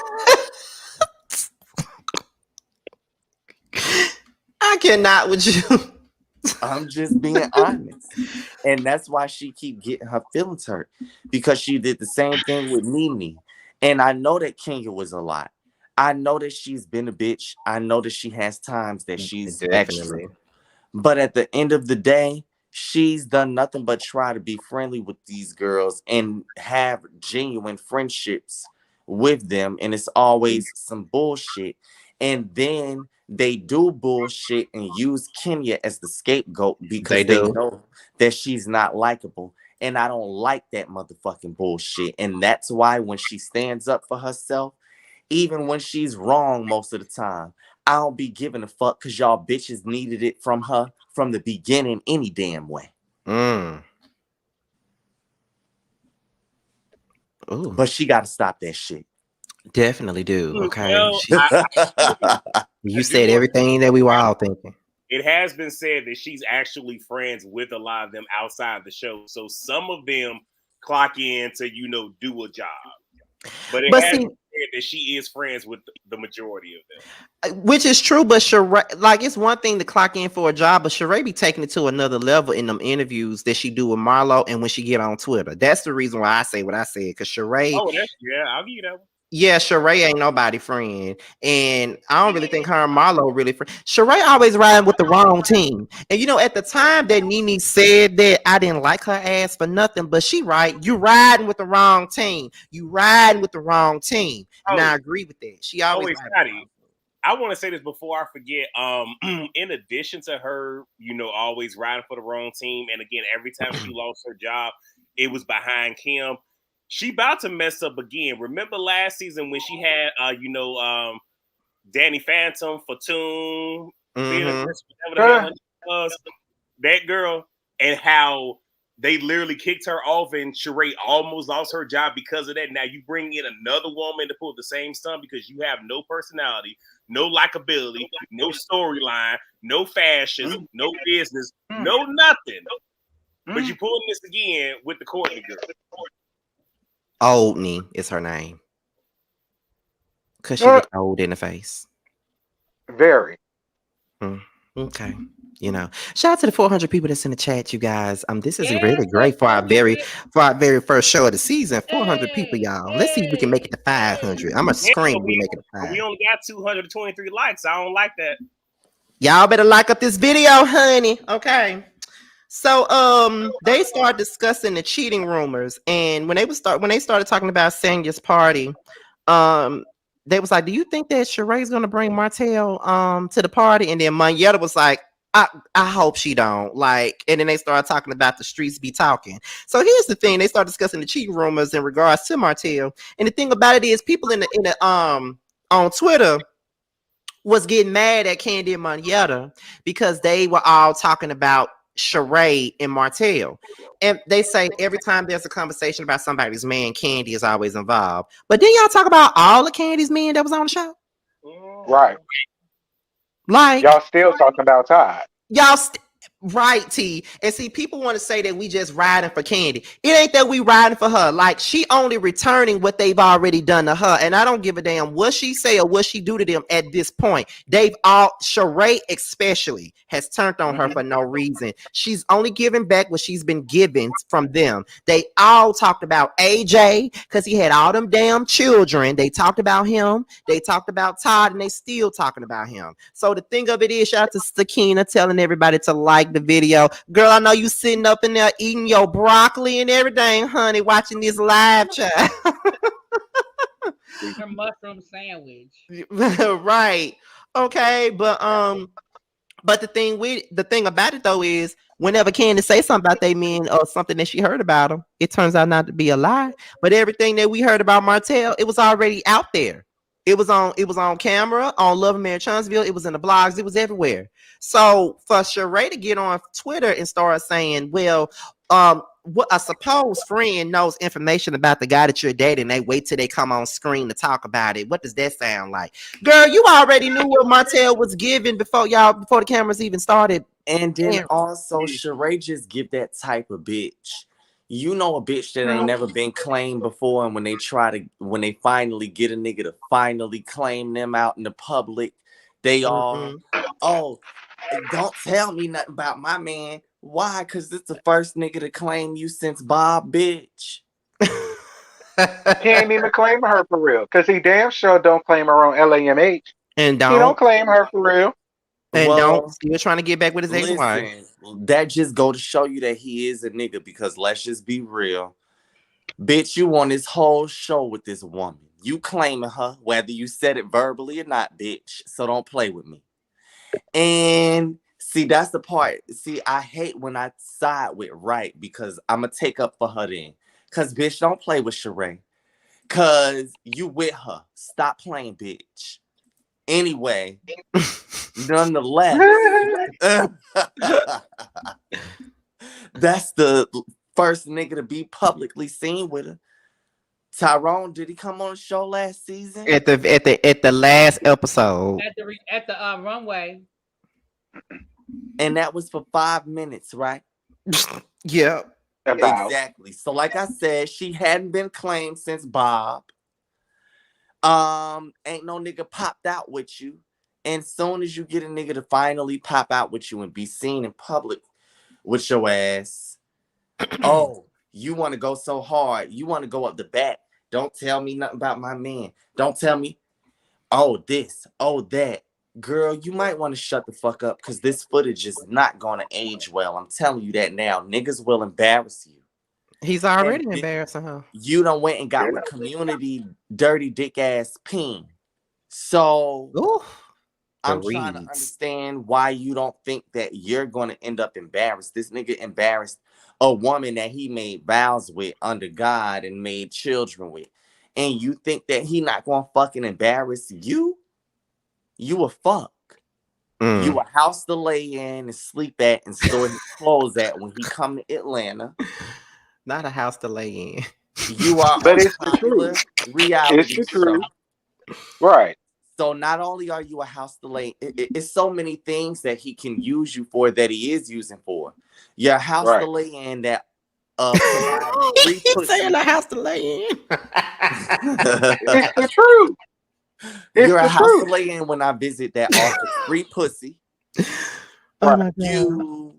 I cannot with you. I'm just being honest. And that's why she keep getting her feelings hurt. Because she did the same thing with Mimi. And I know that Kenya was a lot. I know that she's been a bitch. I know that she has times that she's extra. But at the end of the day, she's done nothing but try to be friendly with these girls and have genuine friendships with them. And it's always some bullshit. And then they do bullshit and use Kenya as the scapegoat because they know that she's not likable. And I don't like that motherfucking bullshit. And that's why when she stands up for herself, even when she's wrong most of the time, I don't be giving a fuck because y'all bitches needed it from her from the beginning any damn way. But she got to stop that shit. Definitely do. Okay. Well, You said everything that we were all thinking. It has been said that she's actually friends with a lot of them outside the show. So some of them clock in to, do a job. But it has been said that she is friends with the majority of them. Which is true, but Sheree, like, it's one thing to clock in for a job, but Sheree be taking it to another level in them interviews that she do with Marlo and when she get on Twitter. That's the reason why I say what I said, because Sheree... Oh, I'll give you that one. Yeah, Sheree ain't nobody friend. And I don't really think her and Marlo really friend. Sheree always riding with the wrong team. And at the time that Nene said that, I didn't like her ass for nothing, but she right. You riding with the wrong team. You riding with the wrong team. And I agree with that. She always I want to say this before I forget. In addition to her, always riding for the wrong team, and again, every time she lost her job, it was behind Kim. She about to mess up again. Remember last season when she had, Danny Phantom, Fatoon, whatever that girl, and how they literally kicked her off, and Sheree almost lost her job because of that. Now you bring in another woman to pull the same stunt because you have no personality, no likability, no storyline, no fashion, no business, no nothing. But you pulling this again with the Courtney girl. Oldney is her name. Because she Uh, looked old in the face. very. Mm, okay. Shout out to the 400 people that's in the chat, you guys. This is Yes, really great for our very 400. first show of the season. 400 people, Hey, y'all. Let's see if we can make hey, it to hey. 500. I'm gonna Yeah, scream if we make it to but we 5. only got 223 likes. I don't like that. Y'all better like up this video, honey. Okay. So they started discussing the cheating rumors, and when they started talking about Sanya's party, um they was like, do you think that Sheree's gonna bring Martell to the party? And then Monyetta was like, I hope she don't, like. And then they started talking about the streets be talking. So here's the thing, they started discussing the cheating rumors in regards to Martell. And the thing about it is, people in the on Twitter was getting mad at Kandi and Monyetta because they were all talking about Sheree and Martell. And they say every time there's a conversation about somebody's man, Kandi is always involved. But then y'all talk about all the Candy's men that was on the show? Right. Like, Y'all still talking about Todd. y'all right, T. And see, people want to say that we just riding for Kandi. It ain't that we riding for her. Like, she only returning what they've already done to her. And I don't give a damn what she say or what she do to them at this point. They've all, Sheree especially, has turned on her for no reason. She's only giving back what she's been given from them. They all talked about AJ because he had all them damn children. They talked about him. They talked about Todd, and they still talking about him. So the thing of it is, shout out to Stakina telling everybody to like the video. Girl, I know you sitting up in there eating your broccoli and everything, honey, watching this live chat. Her mushroom sandwich. Right. Okay, but the thing about it though is, whenever Candace say something about they men or something that she heard about them, it turns out not to be a lie. But everything that we heard about Martell, it was already out there. It was on camera, on Love and Mary Chunsville. It was in the blogs. It was everywhere. So for Sheree to get on Twitter and start saying, well, what a supposed friend knows information about the guy that you're dating, they wait till they come on screen to talk about it. What does that sound like? Girl, you already knew what Martell was giving before the cameras even started. And then Damn. also, Sheree just give that type of bitch. You know, a bitch that ain't never been claimed before, and when they finally get a nigga to finally claim them out in the public, they all, oh, don't tell me nothing about my man. Why? Because it's the first nigga to claim you since Bob, bitch. He ain't even claiming her for real. Cause he damn sure don't claim her on LAMH. and He don't don't claim her for real. and don't Well, still trying to get back with his ex-wife. listen, that just go to show you that he is a nigga, because let's just be real. Bitch, you on this whole show with this woman. You claiming her, whether you said it verbally or not, bitch. So don't play with me. And see, that's the part. See, I hate when I side with right, because I'm going to take up for her then. Because, bitch, don't play with Sheree. Because you with her. Stop playing, bitch. Anyway, nonetheless, that's the first nigga to be publicly seen with her. Tyrone, did he come on the show last season? At the last episode. At the runway. And that was for 5 minutes, right? Yeah. About. Exactly. So like I said, she hadn't been claimed since Bob. Ain't no nigga popped out with you. And soon as you get a nigga to finally pop out with you and be seen in public with your ass, oh, you want to go so hard. You want to go up the bat. Don't tell me nothing about my man. Don't tell me, oh, this, oh, that. Girl, you might want to shut the fuck up, because this footage is not going to age well. I'm telling you that now. Niggas will embarrass you. He's already And embarrassing her. you done went and got with community dirty dick ass peen. So Ooh, I'm trying to understand why you don't think that you're going to end up embarrassed. This nigga embarrassed a woman that he made vows with under God and made children with. And you think that he not going to fucking embarrass you? You a fuck. You a house to lay in and sleep at and store his clothes at when he come to Atlanta. Not a house to lay in. You are But on it's the popular truth. It's reality the show. truth. Right. So not only are you a house to lay, it's so many things that he can use you for that he is using for. You're a house to Right. lay in that provide free He's pussy. saying a house to lay in. It's the truth. It's You're a the house to truth. lay in when I visit that offers free pussy. Oh Right. my god. You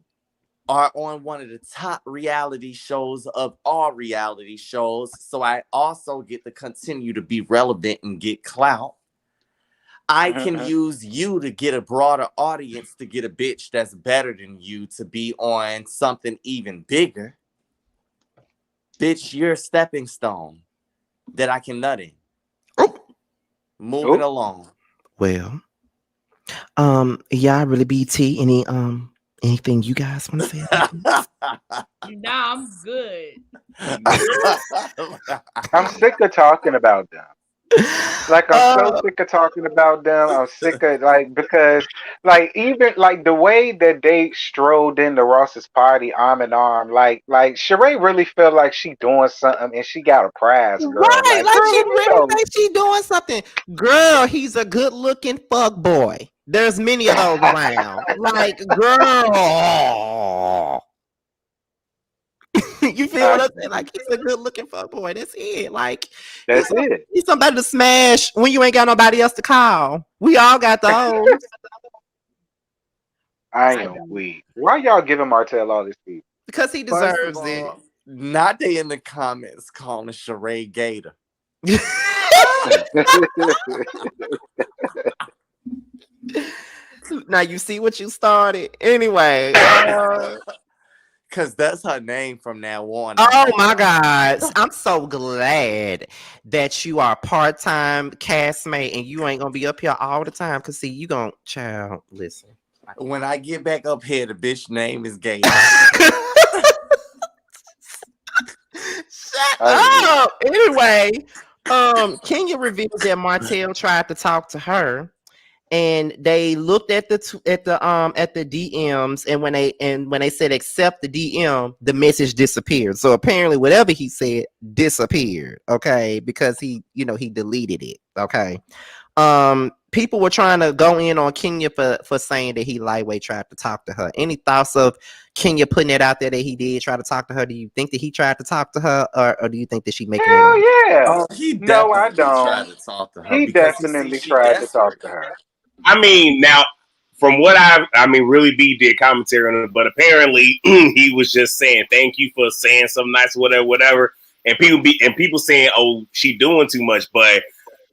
are on one of the top reality shows of all reality shows. So I also get to continue to be relevant and get clout. I can Mm-hmm. use you to get a broader audience to get a bitch that's better than you to be on something even bigger. Bitch, you're a stepping stone that I can nut in. Oh, Moving Oh, along. well, yeah, really BT. Anything you guys want to say about this? Nah, I'm good. I'm sick of talking about them. Like I'm so Uh, sick of talking about them. I'm sick of like because like even like the way that they strolled into Ross's party arm in arm, like Sheree really feel like she doing something and she got a prize, girl. right, Like, like girl, she you really know. thinks she doing something. Girl, he's a good looking fuck boy. There's many of those around. Like, girl. You feel what Uh, I'm saying? Like he's a good looking fuck boy. That's it. Like that's it. he's somebody to smash when you ain't got nobody else to call. We all got those. I I am don't. weak. Why y'all giving Martell all this heat? Because he First of deserves it. all, not they in the comments calling Sheree Gator. Now you see what you started. Anyway. Cause that's her name from now on. I Oh know my that. God. I'm so glad that you are part-time castmate and you ain't gonna be up here all the time. Cause see, you gonna child, listen. When I get back up here, the bitch name is Gator. Shut I'm weak. up. Anyway, Kenya reveals that Martell tried to talk to her, and they looked at the DMs, and when they said accept the DM, the message disappeared. So apparently, whatever he said disappeared. Okay, because he deleted it. Okay. People were trying to go in on Kenya for saying that he lightweight tried to talk to her. Any thoughts of Kenya putting it out there that he did try to talk to her? Do you think that he tried to talk to her, or do you think that she making it Hell up? yeah. Oh, he No, I definitely tried don't. to talk to her He because he sees definitely she tried to talk desperate. to her. I mean, now from what I mean, really B did commentary on it, but apparently he was just saying thank you for saying something nice, whatever, whatever. And people saying, oh, she doing too much, but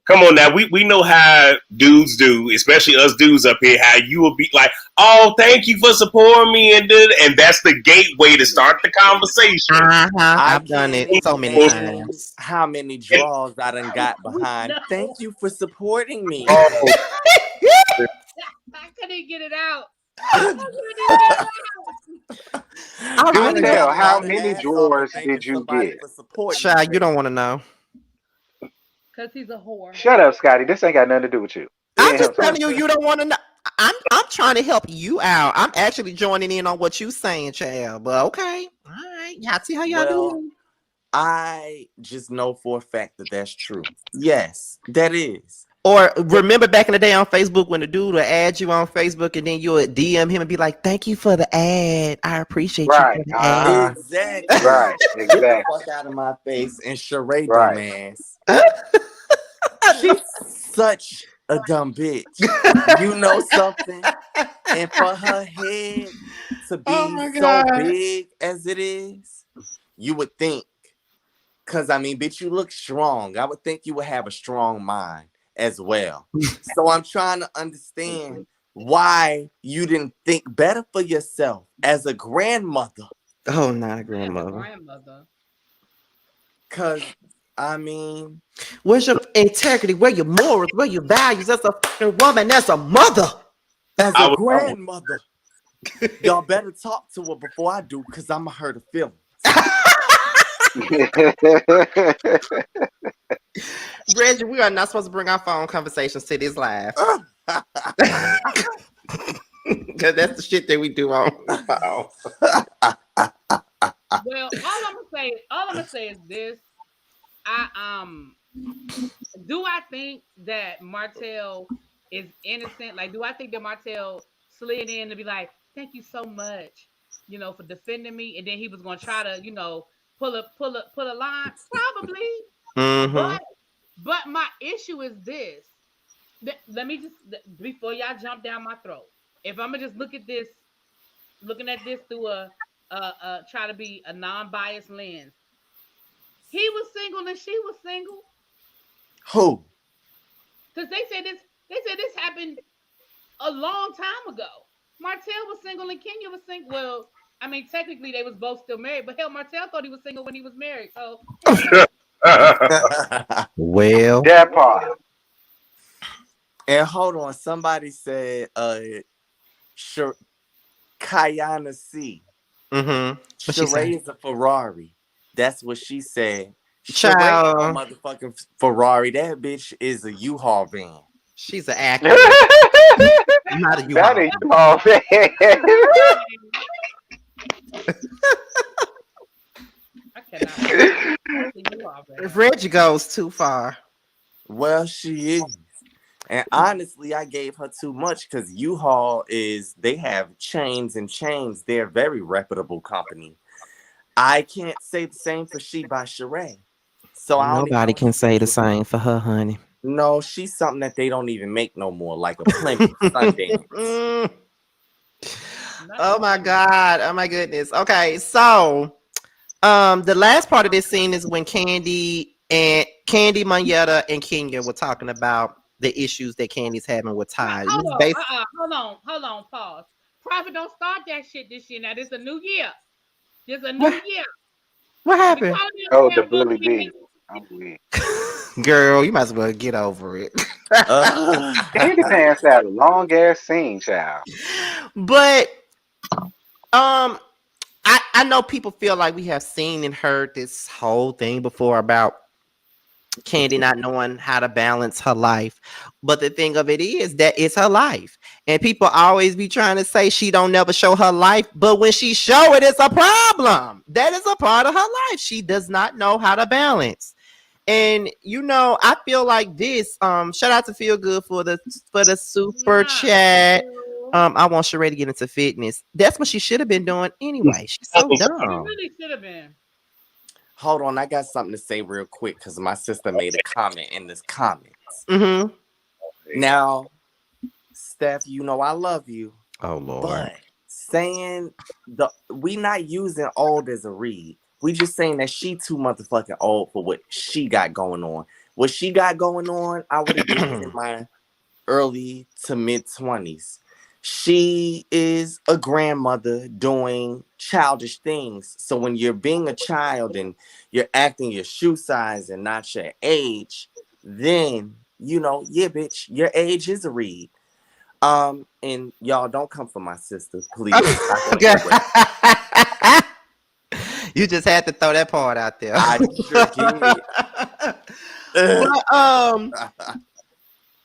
come on now, we know how dudes do, especially us dudes up here. How you will be like, "Oh, thank you for supporting me," and that's the gateway to start the conversation. Uh-huh. I I've done can't it so many imagine times. how many And draws I done got behind. Thank No, you for supporting me. Oh, I couldn't get it out. I couldn't get it I I do really done don't. tell, got a how lot of many ass off of drawers thanking did you somebody get? for supporting me, Child, you baby. don't want to know. because he's a whore. Shut up, Scotty. This ain't got nothing to do with you. Me I'm and just him telling talking. you, you don't want to know. I'm trying to help you out. I'm actually joining in on what you saying, child. But okay, all right, y'all see how y'all Well, do. I just know for a fact that that's true. Yes, that is. Or remember back in the day on Facebook when the dude would add you on Facebook and then you would DM him and be like, "Thank you for the ad. I appreciate you Right. for the Uh ad." huh. Exactly. Right. Get the Exactly. fuck out of my face and Sheree Right. dumbass. She's such a dumb bitch. You know something? And for her head to Oh be my so god. big as it is, you would think, because I mean, bitch, you look strong. I would think you would have a strong mind as well. So I'm trying to understand why you didn't think better for yourself as a grandmother. Oh, not a As a grandmother. grandmother. Because, I mean, Where's your integrity? Where your morals? Where your values? That's a fucking woman. That's a mother. as I a was grandmother, y'all better talk to her before I do, because I'm going to hurt her feelings. Reggie, we are not supposed to bring our phone conversations to this live. Because that's the shit that we do on the phone. Well, all I'm gonna say is this. I do I think that Martell is innocent? Like, do I think that Martell slid in to be like, thank you so much, for defending me, and then he was gonna try to, pull a line? Probably. Mm-hmm. But my issue is this. Let me just before y'all jump down my throat. If I'm gonna just looking at this through try to be a non-biased lens. He was single and she was single. Who? Because they said this happened a long time ago. Martell was single and Kenya was single. Well, I mean, technically they was both still married, but hell, Martell thought he was single when he was married. So who knows? Well, That part. And hold on, somebody said Sure Kayana C. mm-hmm. What she say? Sheree is a Ferrari. That's what she said. Sheree ain't no Child, motherfucking Ferrari. That bitch is a U-Haul van. she's an actor, not a That U-Haul. is all, I cannot believe that's the U-Haul van. If Reggie goes too far. Well, she is. And honestly, I gave her too much because U-Haul they have chains and chains. They're a very reputable company. I can't say the same for She by Sheree. So I don't even Nobody know can what to say the do with her. same for her, honey. No, she's something that they don't even make no more, like a Plymouth Sundance. Oh my God. Oh my goodness. Okay, so the last part of this scene is when Kandi, Manetta, and Kenya were talking about the issues that Candy's having with Ty. Hold on, hold on, pause. Prophet, don't start that shit this year. Now this a new year. This a new What, year. what Don't be happened? calling me Oh, a the damn bully bully. bee. I'm weak. Girl, you might as well get over it. Candy Pants had a long ass scene, child. But I know people feel like we have seen and heard this whole thing before about Candy not knowing how to balance her life. But the thing of it is that it's her life. And people always be trying to say she don't never show her life. But when she show it, it's a problem. That is a part of her life. She does not know how to balance. And I feel like this. Shout out to Feel Good for the super chat. I want Sheree to get into fitness. That's what she should have been doing anyway. She's so It dumb. really should have been. Hold on, I got something to say real quick because my sister made a comment in this comments. Mm-hmm. Now, Steph, I love you. Oh Lord. But saying we not using old as a read. We just saying that she too motherfucking old for what she got going on. What she got going on, I would have did it in my early to mid 20s. She is a grandmother doing childish things. So when you're being a child and you're acting your shoe size and not your age, then yeah, bitch, your age is a read. And y'all don't come for my sister, please. You just had to throw that part out there. I sure did.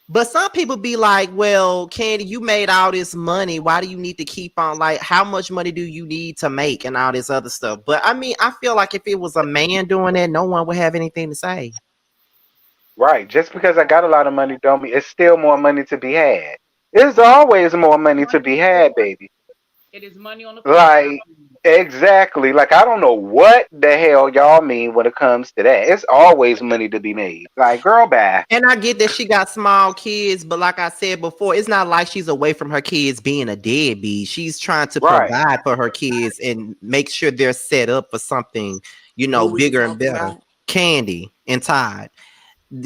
But some people be like, well, Candy, you made all this money. Why do you need to keep on? Like, how much money do you need to make and all this other stuff? But I mean, I feel like if it was a man doing that, no one would have anything to say. Right. Just because I got a lot of money don't mean it's still more money to be had. There's always more money to be had, baby. It is money on the flip side. Like, exactly. Like, I don't know what the hell y'all mean when it comes to that. It's always money to be made. Like, girl, bye. And I get that she got small kids, but like I said before, it's not like she's away from her kids being a deadbeat. She's trying to provide for her kids and make sure they're set up for something, bigger and better. About? Candy and Todd.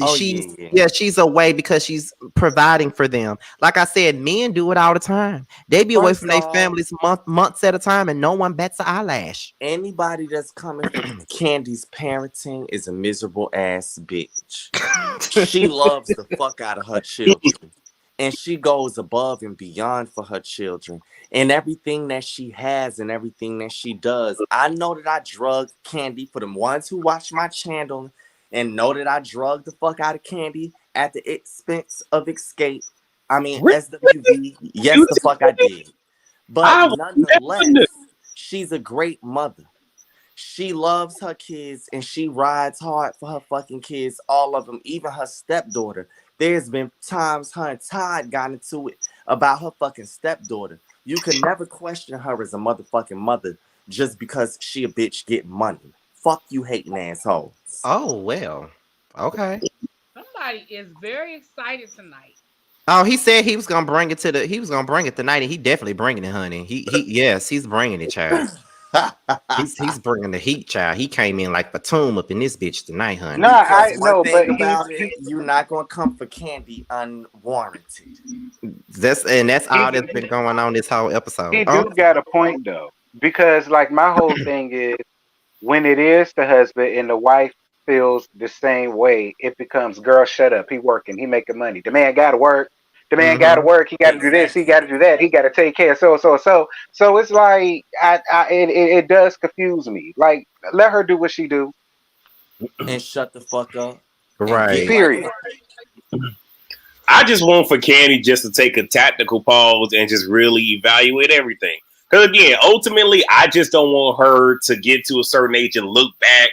Oh, She's away because she's providing for them. Like I said, men do it all the time. They be away from their families months at a time, and no one bats an eyelash. Anybody that's coming for Candy's parenting is a miserable ass bitch. She loves the fuck out of her children, and she goes above and beyond for her children and everything that she has and everything that she does. I know that I drugged Candy for the ones who watch my channel. And know that I drugged the fuck out of Candy at the expense of Escape. I mean, SWV. Yes, the fuck I did. But nonetheless, she's a great mother. She loves her kids and she rides hard for her fucking kids, all of them, even her stepdaughter. There's been times her and Todd got into it about her fucking stepdaughter. You can never question her as a motherfucking mother just because she a bitch get money. fuck you hating assholes. Oh well. Okay. Somebody is very excited tonight. Oh, he said he was gonna bring it to the. He was gonna bring it tonight, and he definitely bringing it, honey. Yes, he's bringing it, child. He's bringing the heat, child. He came in like Batum up in this bitch tonight, honey. No, Because I one no, but thing he about it, you're not gonna come for Kandi unwarranted. That's he all that's been going on this whole episode. he Oh, do got a point though, because like my whole thing is when it is the husband and the wife feels the same way, it becomes girl, shut up. He working, he making money. The man got to work. The man got to mm-hmm. work. He got to do this. He got to Exactly. do that. He got to take care. So. So it's like it does confuse me. Like let her do what she do. And shut the fuck up and get Right. right Period. back. I just want for Kandi just to take a tactical pause and just really evaluate everything. Because again, ultimately, I just don't want her to get to a certain age and look back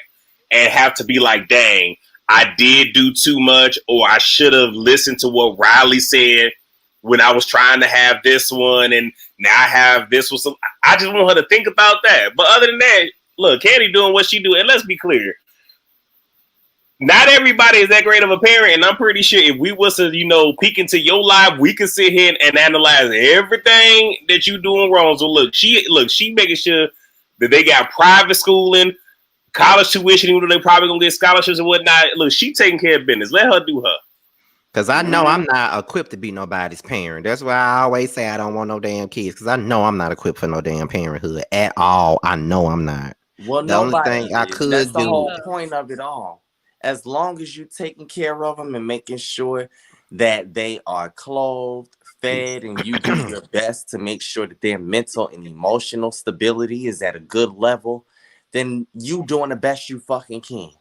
and have to be like, dang, I did do too much, or I should have listened to what Riley said when I was trying to have this one, and now I have this one. So I just want her to think about that. But other than that, look, Kandi doing what she do, and let's be clear, not everybody is that great of a parent, and I'm pretty sure if we was to, peek into your life, we could sit here and analyze everything that you doing wrong. So she making sure that they got private schooling, college tuition, even though they probably gonna get scholarships and whatnot. Look, she taking care of business. Let her do her. Cause I know Mm-hmm. I'm not equipped to be nobody's parent. That's why I always say I don't want no damn kids. Cause I know I'm not equipped for no damn parenthood at all. I know I'm not. Well, The only nobody thing I is. That's could the do, whole point of it all. As long as you're taking care of them and making sure that they are clothed, fed, and you do your best to make sure that their mental and emotional stability is at a good level, then you doing the best you fucking can.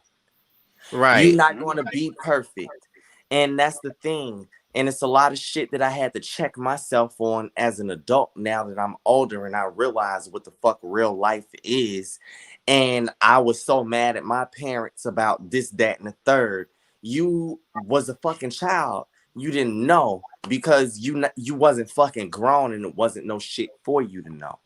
You're right? not going to be perfect. And that's the thing. And it's a lot of shit that I had to check myself on as an adult now that I'm older and I realize what the fuck real life is. And I was so mad at my parents about this, that, and the third. You was a fucking child. You didn't know because you wasn't fucking grown and it wasn't no shit for you to know.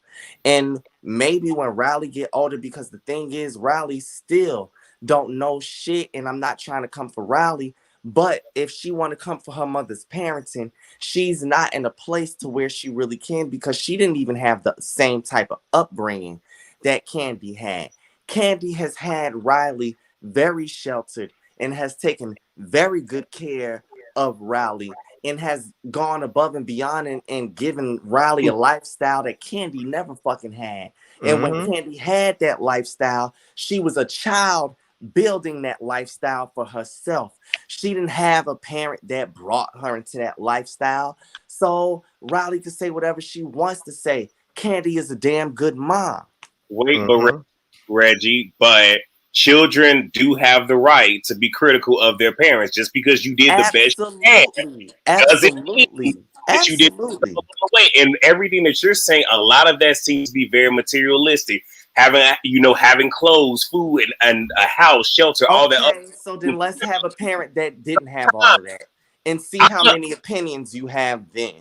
And maybe when Riley get older, because the thing is, Riley still don't know shit, and I'm not trying to come for Riley, but if she want to come for her mother's parenting, she's not in a place to where she really can because she didn't even have the same type of upbringing that Kandi had. Kandi has had Riley very sheltered and has taken very good care of Riley and has gone above and beyond and given Riley a lifestyle that Kandi never fucking had. And when Mm-hmm. Kandi had that lifestyle, she was a child building that lifestyle for herself. She didn't have a parent that brought her into that lifestyle. So Riley can say whatever she wants to say. Kandi is a damn good mom. Wait, but Mm-hmm. Reggie, but children do have the right to be critical of their parents. Just because you did the best you can Absolutely. doesn't mean Absolutely. that you did Absolutely. away. And everything that you're saying, a lot of that seems to be very materialistic. Having clothes, food, and a house, shelter, all that. Okay, so then let's have a parent that didn't have all of that and see how many opinions you have then.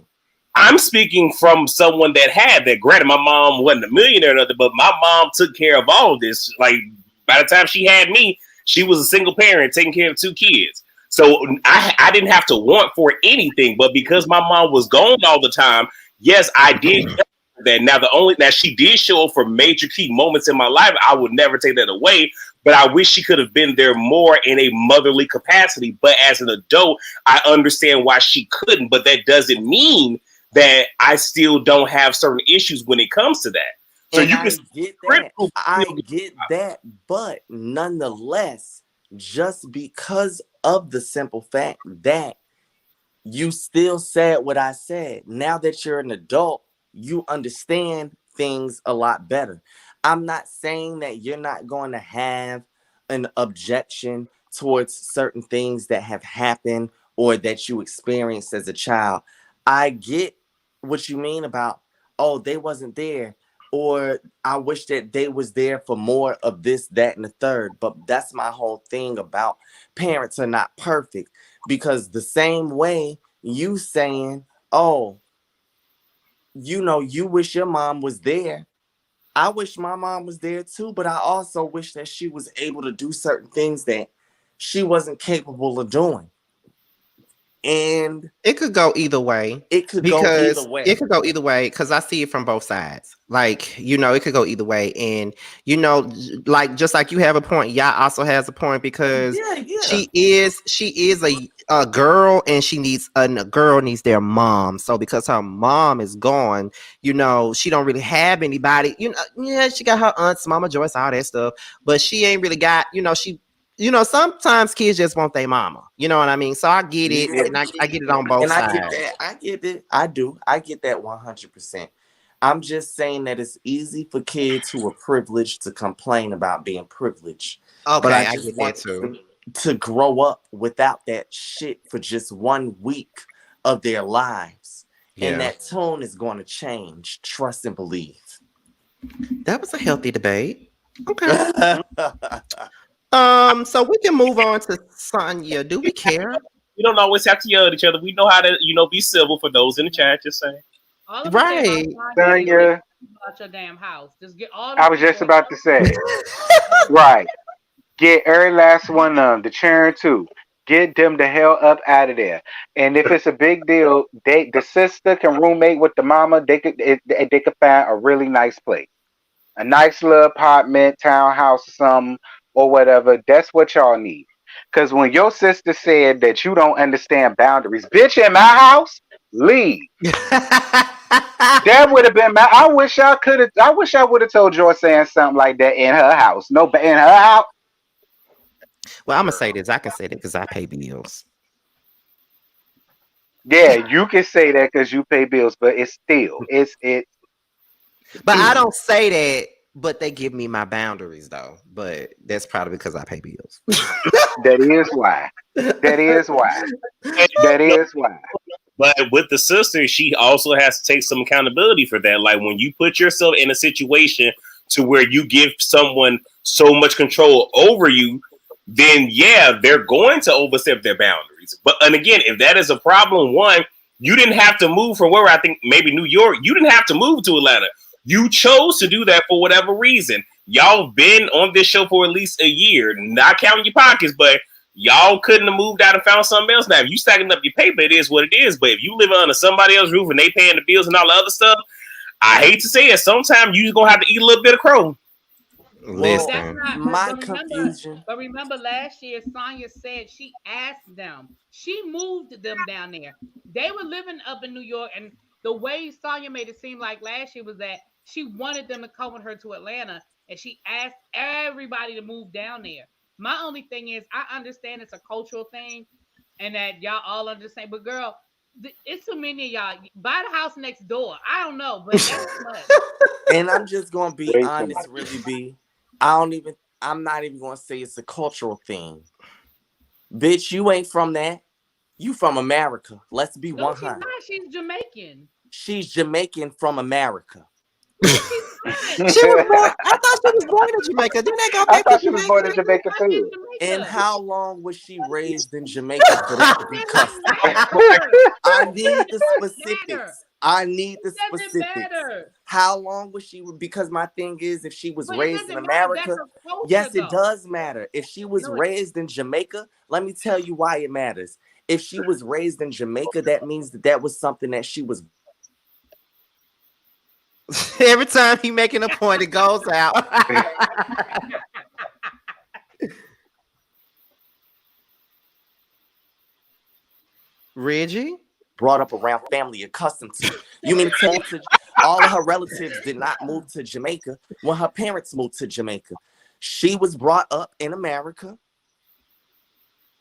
I'm speaking from someone that had that. Granted, my mom wasn't a millionaire or nothing, but my mom took care of all of this. Like by the time she had me, she was a single parent taking care of two kids. So I didn't have to want for anything, but because my mom was gone all the time, yes, I did that. Now she did show up for major key moments in my life. I would never take that away, but I wish she could have been there more in a motherly capacity. But as an adult, I understand why she couldn't, but that doesn't mean that I still don't have certain issues when it comes to that. So And you I can get that. critical. I get that. But nonetheless, just because of the simple fact that you still said what I said, now that you're an adult, you understand things a lot better. I'm not saying that you're not going to have an objection towards certain things that have happened or that you experienced as a child. I get what you mean about, oh, they wasn't there, or I wish that they was there for more of this, that, and the third. But that's my whole thing about parents are not perfect, because the same way you saying, oh, you wish your mom was there, I wish my mom was there too, but I also wish that she was able to do certain things that she wasn't capable of doing. And it could go either way it could go either because way. it could go either way because I see it from both sides. Like, it could go either way. And, like, just like you have a point, Yah also has a point because Yeah. she is a girl and a girl needs their mom. So because her mom is gone, she don't really have anybody. Yeah, she got her aunts, Mama Joyce, all that stuff, but she ain't really got, sometimes kids just want their mama. You know what I mean? So I get it, Yeah. and I get it on both And I sides. get that. I get it. I do. I get that 100%. I'm just saying that it's easy for kids who are privileged to complain about being privileged. Okay, But I I just get that want too. them to grow up without that shit for just 1 week of their lives. And Yeah, that tone is going to change. Trust and believe. that was a healthy debate. Okay. So we can move on to Sonya. Do we care? We don't always have to yell at each other. We know how to, be civil for those in the chat. Just saying. All of us say Right. about Sonya, about your damn house. Just get all. I was just about to say, right. Get every last one of them, the churn too. Get them the hell up out of there. And if it's a big deal, the sister can roommate with the mama. They could find a really nice place, a nice little apartment, townhouse, or something, or whatever. That's what y'all need. Because when your sister said that you don't understand boundaries, bitch, in my house, leave. That would have been my. I wish I could have. I wish I would have told Joy saying something like that in her house. No, but in her house. Well, I'm gonna say this. I can say that because I pay bills. Yeah, you can say that because you pay bills, but it's still it. But I don't say that. But they give me my boundaries though. But that's probably because I pay bills. That is why. That is why. And, That is why. but with the sister, she also has to take some accountability for that. Like when you put yourself in a situation to where you give someone so much control over you, then yeah, they're going to overstep their boundaries. But and again, if that is a problem, one, you didn't have to move from where I think maybe New York. You didn't have to move to Atlanta. You chose to do that for whatever reason. Y'all been on this show for at least a year, not counting your pockets, but y'all couldn't have moved out and found something else. Now, if you stacking up your paper, it is what it is. But if you live under somebody else's roof and they paying the bills and all the other stuff, I hate to say it, sometimes you're gonna have to eat a little bit of crow. Well, That's not my but remember, confusion. but remember last year Sonya said she asked them. She moved them down there. They were living up in New York, and the way Sonya made it seem like last year was that she wanted them to come with her to Atlanta, and she asked everybody to move down there. My only thing is I understand it's a cultural thing and that y'all all understand, but girl, it's so many of y'all. Buy the house next door. I don't know, but that's too much. And I'm just gonna be Way too honest, much. really be. I'm not even gonna say it's a cultural thing. Bitch, you ain't from that. You from America. Let's be No, she's 100. not. She's Jamaican. She's Jamaican from America. No, she's not. She was born. I thought she was born in Jamaica. Didn't they go I back to thought she was born in Jamaica? Jamaica Why she's too. And Jamaica? how long was she raised in Jamaica for that to be It custom? doesn't matter. I need the It doesn't matter. specifics. I need the It doesn't specifics. matter. How long was she? Because my thing is, if she was But it raised in doesn't matter. That's America, her culture, yes, it though. does matter. If she was No, raised in Jamaica, let me tell you why it matters. If she was raised in Jamaica, that means that was something that she was. Every time he making a point, it goes out. Reggie? Brought up around family accustomed to. You mean to tell me all of her relatives did not move to Jamaica when her parents moved to Jamaica? She was brought up in America.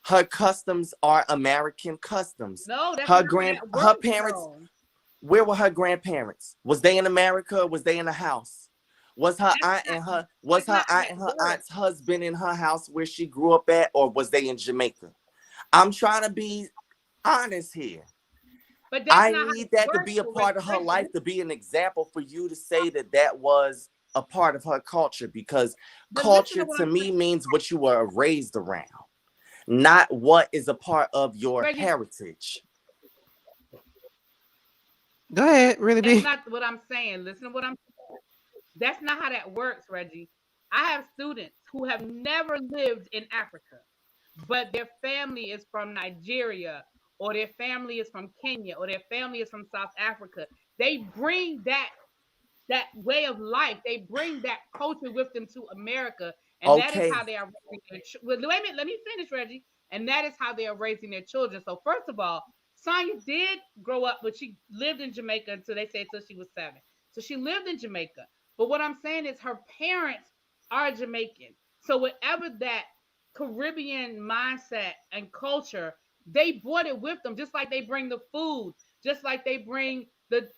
Her customs are American customs. no, that's Her not how that her works, parents, though. where were her grandparents? Was they in America or was they in the house? Was her aunt and her That's not how it works. aunt's husband in her house where she grew up at, or was they in Jamaica? I'm trying to be honest here. But that's I not how need it that to works be a for part of her registration. life, to be an example for you to say that that was a part of her culture, because But listen culture to what to I'm me saying. means what you were raised around, not what is a part of your Reggie, heritage. Go ahead, really that's be. not what I'm saying. Listen to what I'm saying. That's not how that works, Reggie. I have students who have never lived in Africa, but their family is from Nigeria, or their family is from Kenya, or their family is from South Africa. They bring that way of life. They bring that culture with them to America, and that is Okay. how they are raising their. Wait a minute, let me finish, Reggie. And that is how they are raising their children. So first of all, Sonya did grow up, but she lived in Jamaica until they said until she was 7. So she lived in Jamaica. But what I'm saying is her parents are Jamaican. So whatever that Caribbean mindset and culture, they brought it with them, just like they bring the food, just like they bring the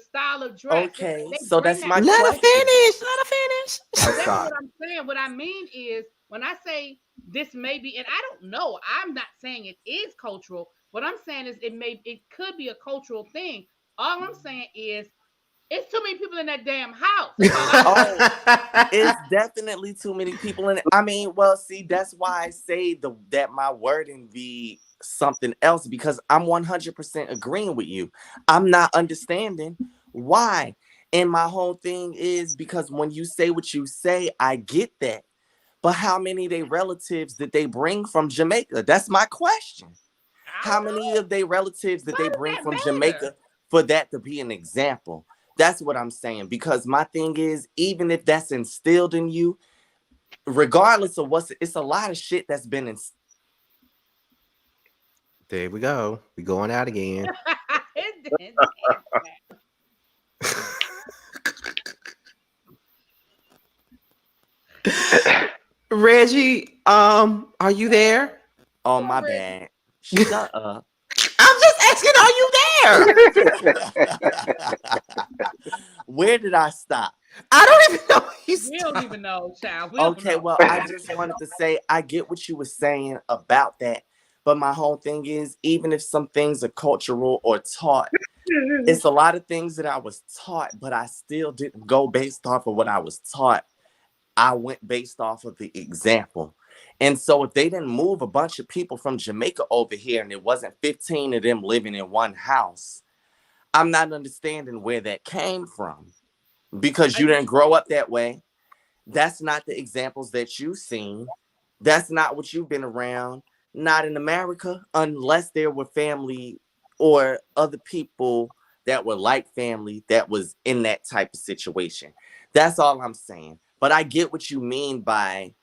style of dress. Just Okay. they So bring that's that my with Let her them. question. finish. Let her finish. I'm That's sorry. what I'm saying. What I mean is when I say this may be, and I don't know, I'm not saying it is cultural. What I'm saying is it could be a cultural thing. All I'm saying is it's too many people in that damn house. That's all I'm saying. Oh, it's definitely too many people in it. I mean, well, see, that's why I say that my wording be something else, because I'm 100% agreeing with you. I'm not understanding why. And my whole thing is because when you say what you say, I get that. But how many of their relatives did they bring from Jamaica? That's my question. I How don't many know. of their relatives did Why they does bring from that matter? Jamaica for that to be an example? That's what I'm saying. Because my thing is, even if that's instilled in you, regardless of it's a lot of shit that's been instilled. There we go. We going out again. Reggie, are you there? Oh, Poor my Reggie. bad. Shut up. I'm just asking, are you there? Where did I stop? I don't even know he's We don't even know, child. We don't Okay, know. well, I just wanted to say I get what you were saying about that. But my whole thing is, even if some things are cultural or taught, it's a lot of things that I was taught, but I still didn't go based off of what I was taught. I went based off of the example. And so if they didn't move a bunch of people from Jamaica over here and it wasn't 15 of them living in one house, I'm not understanding where that came from, because you didn't grow up that way. That's not the examples that you've seen. That's not what you've been around. Not in America, unless there were family or other people that were like family that was in that type of situation. That's all I'm saying. But I get what you mean by,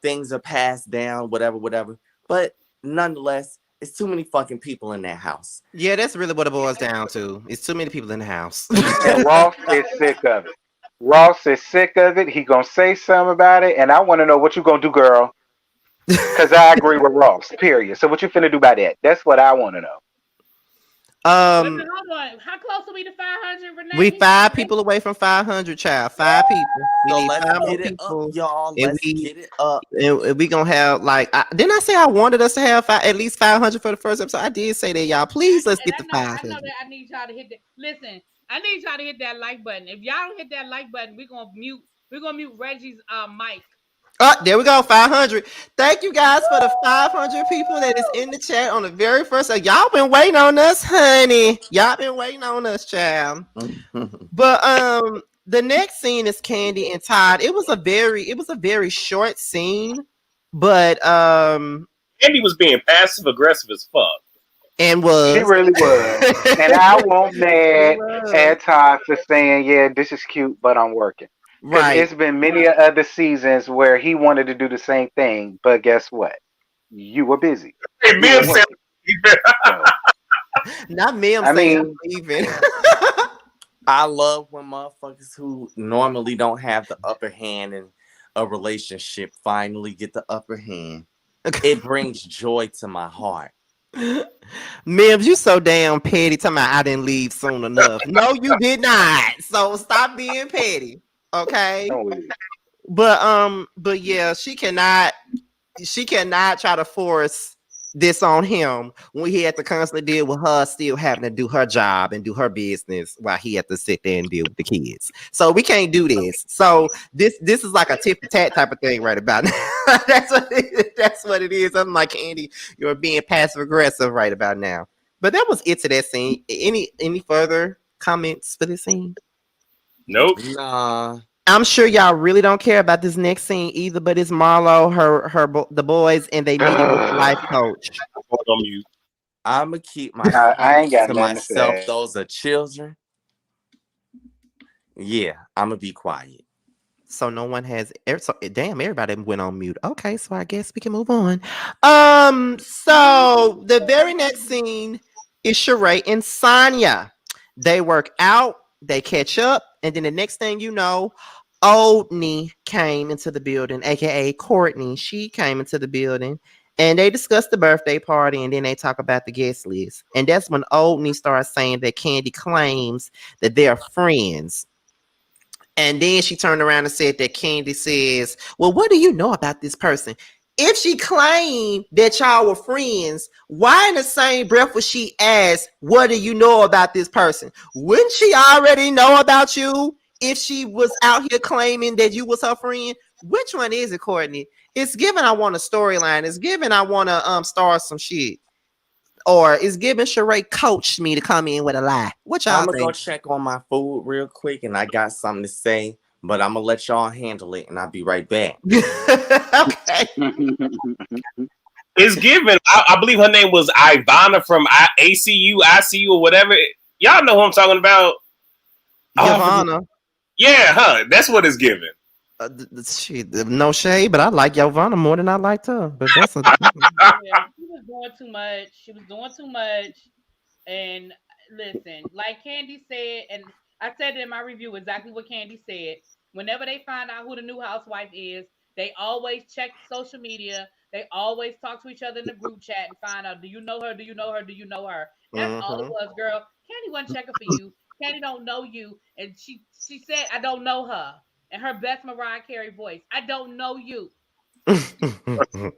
things are passed down, whatever, whatever. But nonetheless, it's too many fucking people in that house. Yeah, that's really what it boils down to. It's too many people in the house. And Ross is sick of it. Ross is sick of it. He gonna say something about it, and I want to know what you gonna do, girl. Cause I agree with Ross. Period. So what you finna do about that? That's what I want to know. Wait a um, minute, hold on. How close are we to 500, we Renee? 5 people away from 500, child. 5 people. We So need let's 5 more get it up, people, y'all. and Let's we get it up. and we gonna have like. Didn't I say I wanted us to have at least 500 for the first episode? I did say that, y'all. Please, let's And get to I know 500. that I need y'all to hit that. Listen, I need y'all to hit that like button. If y'all don't hit that like button, we're gonna mute Reggie's mic. Oh, there we go, 500. Thank you guys for the 500 people that is in the chat on the very first. Y'all been waiting on us, honey. Y'all been waiting on us, child. But the next scene is Kandi and Todd. It was a very short scene, but Andy was being passive aggressive as fuck. and She was really was. And I won't She mad was. at Todd for saying, yeah, this is cute, but I'm working. Because Right. it's been many other seasons where he wanted to do the same thing, but guess what? You were busy. Hey, You were Bill said, working. So, Not me, I'm I saying mean, leaving. I love when motherfuckers who normally don't have the upper hand in a relationship finally get the upper hand. It brings joy to my heart. Mims, you so damn petty. Talking about I didn't leave soon enough. No, you did not. So stop being petty. Okay. don't leave. But yeah, she cannot try to force this on him when he had to constantly deal with her still having to do her job and do her business while he had to sit there and deal with the kids. So we can't do this. So this is like a tip for tat type of thing right about now. That's what it is. I'm like, Andy, you're being passive aggressive right about now. But that was it to that scene. Any further comments for this scene? Nope. Nah. I'm sure y'all really don't care about this next scene either, but it's Marlo, the boys, and they meeting with the life coach. On mute. I'ma keep my I ain't comments got to nothing to myself. say. Those are children. Yeah, I'ma be quiet. So no one has. So damn, everybody went on mute. Okay, so I guess we can move on. So the very next scene is Sheree and Sonya. They work out, they catch up, and then the next thing you know, Oldney came into the building, aka Courtney. She came into the building. And they discuss the birthday party, and then they talk about the guest list. And that's when Oldney starts saying that Kandi claims that they're friends. And then she turned around and said that Kandi says, well, what do you know about this person? If she claimed that y'all were friends, why in the same breath would she ask, what do you know about this person? Wouldn't she already know about you if she was out here claiming that you was her friend? Which one is it, Courtney? It's given I want a storyline. It's given I want to start some shit. Or it's given Sheree coached me to come in with a lie. What y'all I'm gonna go think? check on my food real quick, and I got something to say, but I'm gonna let y'all handle it, and I'll be right back. Okay. It's given. I believe her name was Ivana from ACU, ICU, or whatever. Y'all know who I'm talking about. Yavana. Yeah, huh? That's what it's given. No shade, but I like Yavana more than I liked her. But that's a Yeah, she was doing too much. She was doing too much. And listen, like Kandi said, and I said it in my review exactly what Kandi said. Whenever they find out who the new housewife is, they always check social media. They always talk to each other in the group chat and find out, do you know her? Do you know her? Do you know her? That's all it mm-hmm. was, girl. Kandi wasn't checking for you. Kandi don't know you. And she said, I don't know her. And her best Mariah Carey voice. I don't know you. That's it. That's all.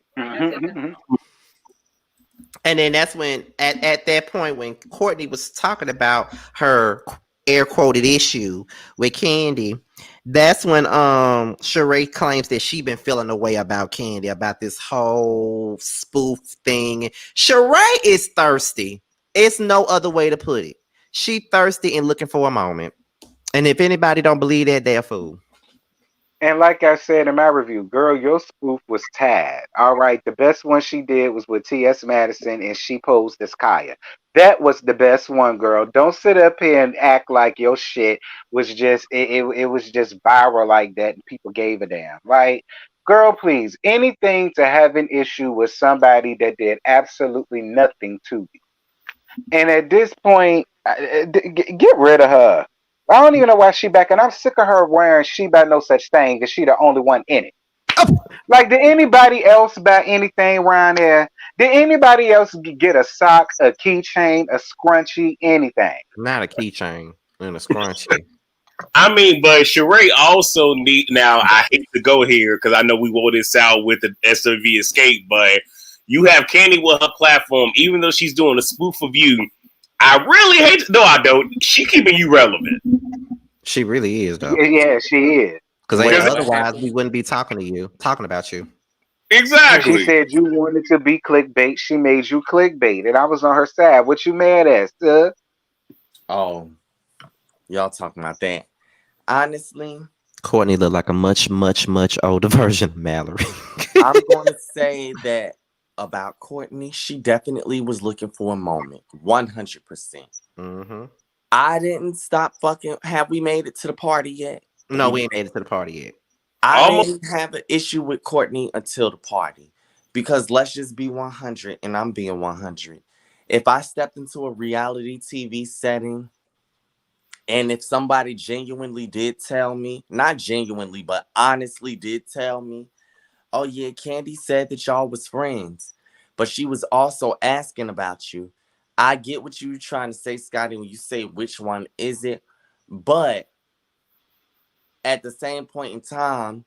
And then that's when at that point when Courtney was talking about her air quoted issue with Kandi, that's when Sheree claims that she been feeling a way about Kandi, about this whole spoof thing. Sheree is thirsty. It's no other way to put it. She thirsty and looking for a moment. And if anybody don't believe that, they're a fool. And like I said in my review, girl, your spoof was Tad. All right. The best one she did was with T.S. Madison and she posed as Kaya. That was the best one, girl. Don't sit up here and act like your shit was just it was just viral like that and people gave a damn. Right? Girl, please. Anything to have an issue with somebody that did absolutely nothing to you. And at this point, get rid of her. I don't even know why she back, and I'm sick of her wearing she by no such thing, because she the only one in it. Like, did anybody else buy anything around there? Did anybody else get a sock, a keychain, a scrunchie, anything? Not a keychain and a scrunchie. I mean, but Sheree also need. Now, I hate to go here because I know we wore this out with the SOV Escape, but you have Kandi with her platform, even though she's doing a spoof of you. I really hate. No, I don't. She keeping you relevant. She really is though. Yeah, she is. Because Wait, what otherwise we happened? wouldn't be talking about you. She Exactly. said you wanted to be clickbait. She made you clickbait, and I was on her side. What you mad at, sir? Oh, y'all talking about that? Honestly, Courtney looked like a much, much, much older version of Mallory. I'm going to say that about Courtney. She definitely was looking for a moment. 100%. Mm-hmm. I didn't stop fucking. Have we made it to the party yet? No, we ain't made it to the party yet. I Almost. didn't have an issue with Courtney until the party. Because let's just be 100, and I'm being 100. If I stepped into a reality TV setting, and if somebody genuinely did tell me, not genuinely, but honestly did tell me, oh yeah, Kandi said that y'all was friends, but she was also asking about you. I get what you were trying to say, Scotty, when you say which one is it, but at the same point in time,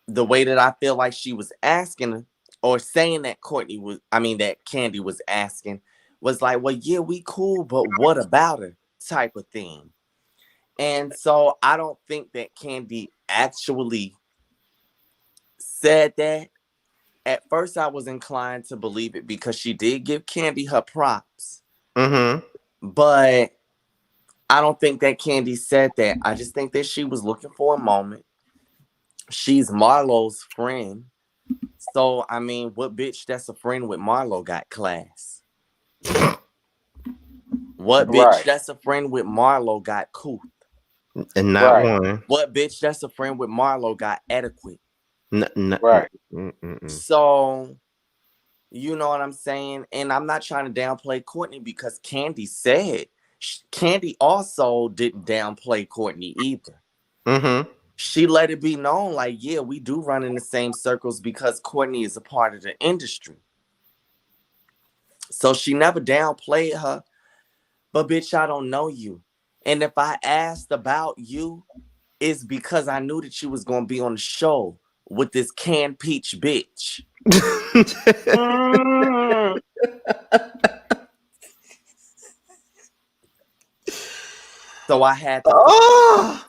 the way that I feel like she was asking or saying that that Kandi was asking was like, well, yeah, we cool, but what about her type of thing. And so I don't think that Kandi actually said that. At first, I was inclined to believe it because she did give Kandi her props. Mm-hmm. But I don't think that Kandi said that. I just think that she was looking for a moment. She's Marlo's friend. So, I mean, what bitch that's a friend with Marlo got class? What bitch Right. that's a friend with Marlo got couth? And not Right. one. What bitch that's a friend with Marlo got adequate? Right. So, you know what I'm saying? And I'm not trying to downplay Courtney because Kandi said Kandi also didn't downplay Courtney either. Mm-hmm. She let it be known, like, yeah, we do run in the same circles because Courtney is a part of the industry. So she never downplayed her. But bitch, I don't know you. And if I asked about you, it's because I knew that you was gonna be on the show with this canned peach bitch. Mm. So I had to Oh,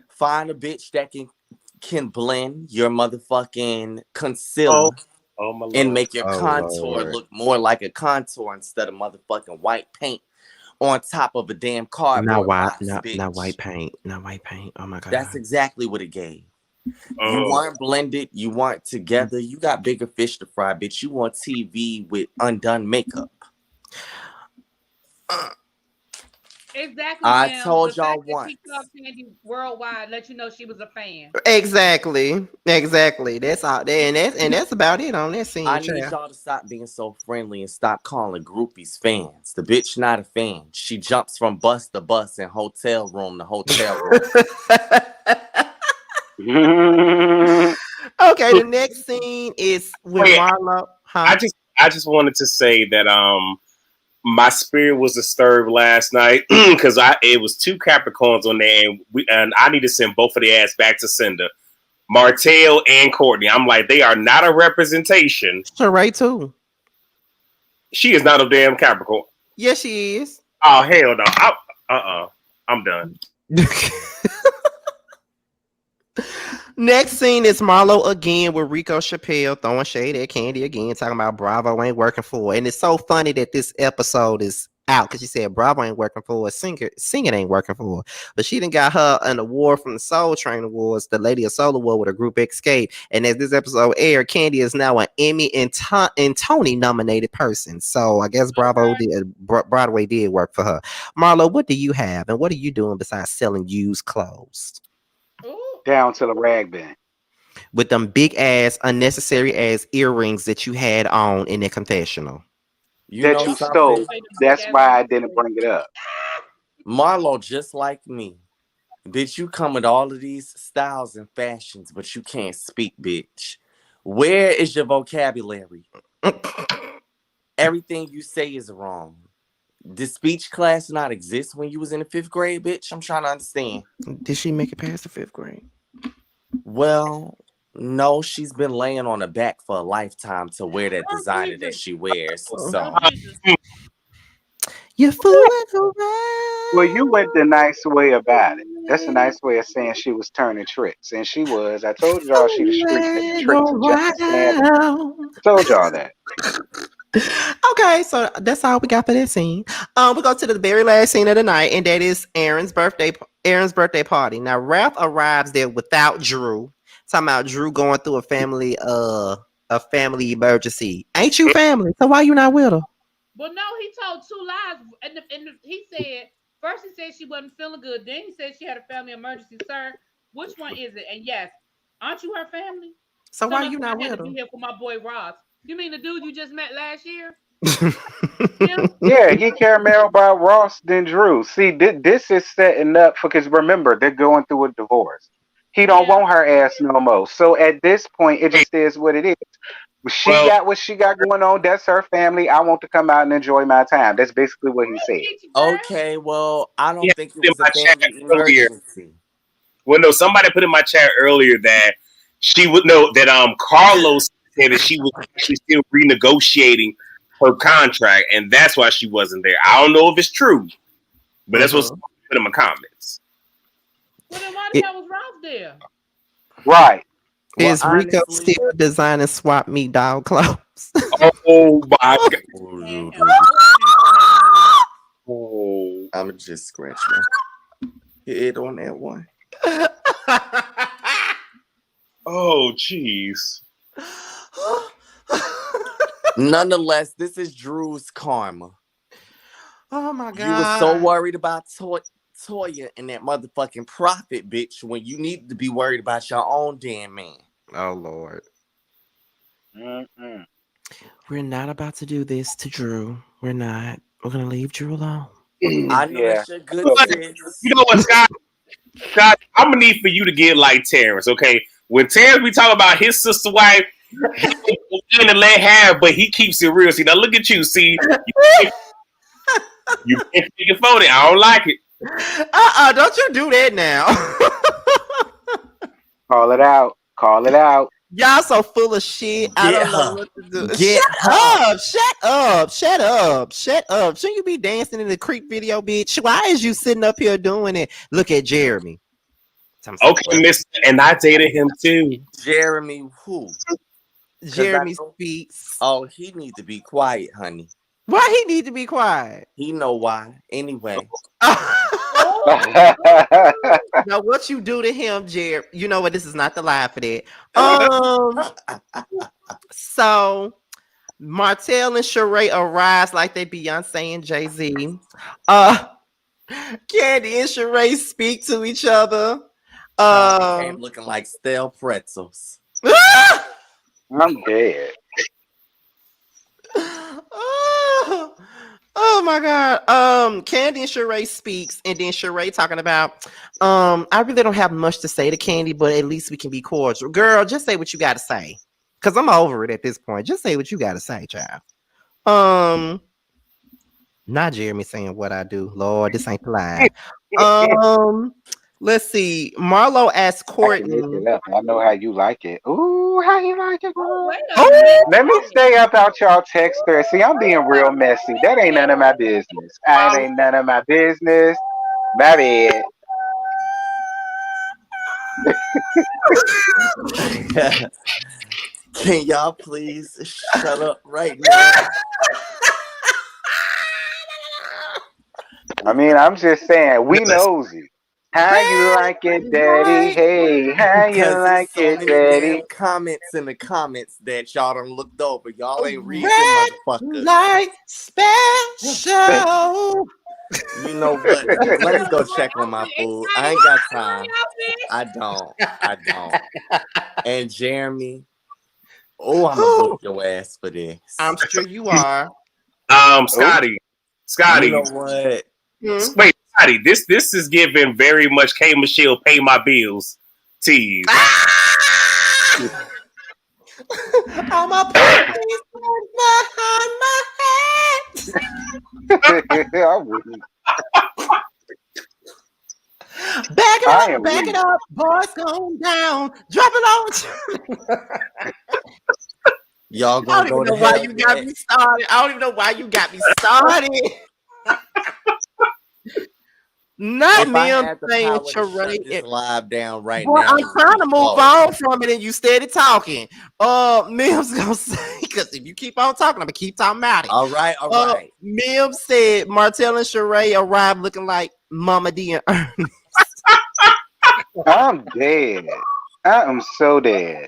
find a bitch that can blend your motherfucking concealer Oh my and lord. make your Oh, contour Lord. look more like a contour instead of motherfucking white paint on top of a damn not cardboard white, box, not bitch. white paint, not white paint. Oh my god. That's exactly what it gave. You Oh. weren't blended. You weren't together. You got bigger fish to fry, bitch. You on TV with undone makeup. Exactly, I ma'am. The told fact y'all that she once. called Kandi worldwide let you know she was a fan. Exactly. That's all. And that's about it on that scene, I need child. y'all to stop being so friendly and stop calling groupies fans. The bitch not a fan. She jumps from bus to bus and hotel room to hotel room. Okay, the next scene is with Wait, Marlo. I Huh? just wanted to say that my spirit was disturbed last night because it was two Capricorns on there, and I need to send both of their ass back to sender. Martell and Courtney. I'm like, they are not a representation. Sheree too. She is not a damn Capricorn. Yes, she is. Oh hell no. I'm done. Next scene is Marlo again with Rico Chappelle throwing shade at Kandi again, talking about Bravo ain't working for her. And it's so funny that this episode is out because she said Bravo ain't working for her, singing ain't working for her. But she done got her an award from the Soul Train Awards, the Lady of Soul Award with her group Escape. And as this episode aired, Kandi is now an Emmy and Tony nominated person. So I guess Broadway did work for her. Marlo, what do you have and what are you doing besides selling used clothes? Ooh. Down to the rag bin. With them big ass, unnecessary ass earrings that you had on in the confessional. You That know you something? stole. That's why I didn't bring it up. Marlo, just like me. Bitch, you come with all of these styles and fashions, but you can't speak, bitch. Where is your vocabulary? Everything you say is wrong. Did speech class not exist when you was in the 5th grade, bitch? I'm trying to understand. Did she make it past the 5th grade? Well, no, she's been laying on her back for a lifetime to wear that designer that she wears. So, You fooling Well, you went the nice way about it. That's a around. nice way of saying she was turning tricks. And she was. I told y'all she the street tricks and jacks dad. Told y'all that. Okay, so that's all we got for that scene. We go to the very last scene of the night, and that is Aaron's birthday. Aaron's birthday party. Now Ralph arrives there without Drew. Talking about Drew going through a family emergency. Ain't you family? So why you not with her? But no, he told two lies. He said first he said she wasn't feeling good. Then he said she had a family emergency. Sir, which one is it? And yes, aren't you her family? So why Someone you said not I had with to her? be here for my boy Ross. You mean the dude you just met last year? Him? Yeah, he cared more about Ross than Drew. See, this is setting up for, because remember, they're going through a divorce. He don't Yeah. want her ass no more. So at this point, it Wait, just is what it is. She well, got what she got going on. That's her family. I want to come out and enjoy my time. That's basically what he said. Get you, girl. okay, well, I yeah, don't think it in was a my chat family earlier. emergency. Well, no, somebody put in my chat earlier that she would know that Carlos said that she was actually still renegotiating her contract, and that's why she wasn't there. I don't know if it's true, but that's what Mhm. somebody put in my comments. Well then why the It- hell was Ross there? Right. Well, Is Rico honestly, still designing swap meet dog clothes? Oh my god! Can't help it. I can't stand him. Oh, I'm just scratch my head on that one. Oh, jeez. Nonetheless, this is Drew's karma. Oh my god. You were so worried about Toya and that motherfucking profit, bitch, when you needed to be worried about your own damn man. Oh Lord. Mm-mm. We're not about to do this to Drew. We're not. We're gonna leave Drew alone. I know Yeah. that's your good sis. You know what, Scott? Scott, I'm gonna need for you to get like Terrence, okay? When Terrence be talking about his sister wife, he in the let have, but he keeps it real. See, now look at you. See, you can't figure phony. I don't like it. Don't you do that now. Call it out. Call it out. Y'all so full of shit. I don't know what to do. Get Shut up. Shut up. Shut up. Shut up. Shouldn't you be dancing in the creep video, bitch? Why is you sitting up here doing it? Look at Jeremy. Okay, Miss, and I dated him too. Jeremy who? Jeremy speaks. Oh, he need to be quiet, honey. Why he need to be quiet? He know why. Anyway. Now what you do to him, Jerry? You know what? This is not the live for that. So Martell and Sheree arise like they Beyonce and Jay-Z. Kandi and Sheree speak to each other. Came looking like stale pretzels. I'm dead. Oh my god. Kandi and Sheree speaks, and then Sheree talking about I really don't have much to say to Kandi, but at least we can be cordial. Girl, just say what you gotta say. Cause I'm over it at this point. Just say what you gotta say, child. Not Jeremy saying what I do. Lord, this ain't the line. Let's see. Marlo asked Courtney. I know how you like it. Ooh, how you like it, girl? Oh, Let me stay about y'all texter. See, I'm being real messy. That ain't none of my business. That ain't none of my business. My bad. Can y'all please shut up right now? I mean, I'm just saying, we nosy. How you like it, daddy? Hey, how you Because like there's so it, many daddy? damn comments in the comments that y'all done looked over. Y'all ain't read Red them motherfuckers. light special. You know what? Let me go check on my food. I ain't got time. I don't. And Jeremy, oh, I'm gonna book your ass for this. I'm sure you are. Scotty. You know what? Wait, Scotty, this is giving very much K Michelle pay my bills tease. I'm a police behind my head. I wouldn't. Back it up, boys going down, drop it on. Y'all I gonna don't go even to know why hell you got me started. I don't even know why you got me started. Not if me, I I'm had the saying power to shut this live down right boy, now, I'm trying to move on from it, and you steady talking. Mims gonna say, because if you keep on talking, I'm gonna keep talking about it. All right. Mims said Martell and Sheree arrived looking like Mama D and Ernest. I'm dead. I am so dead.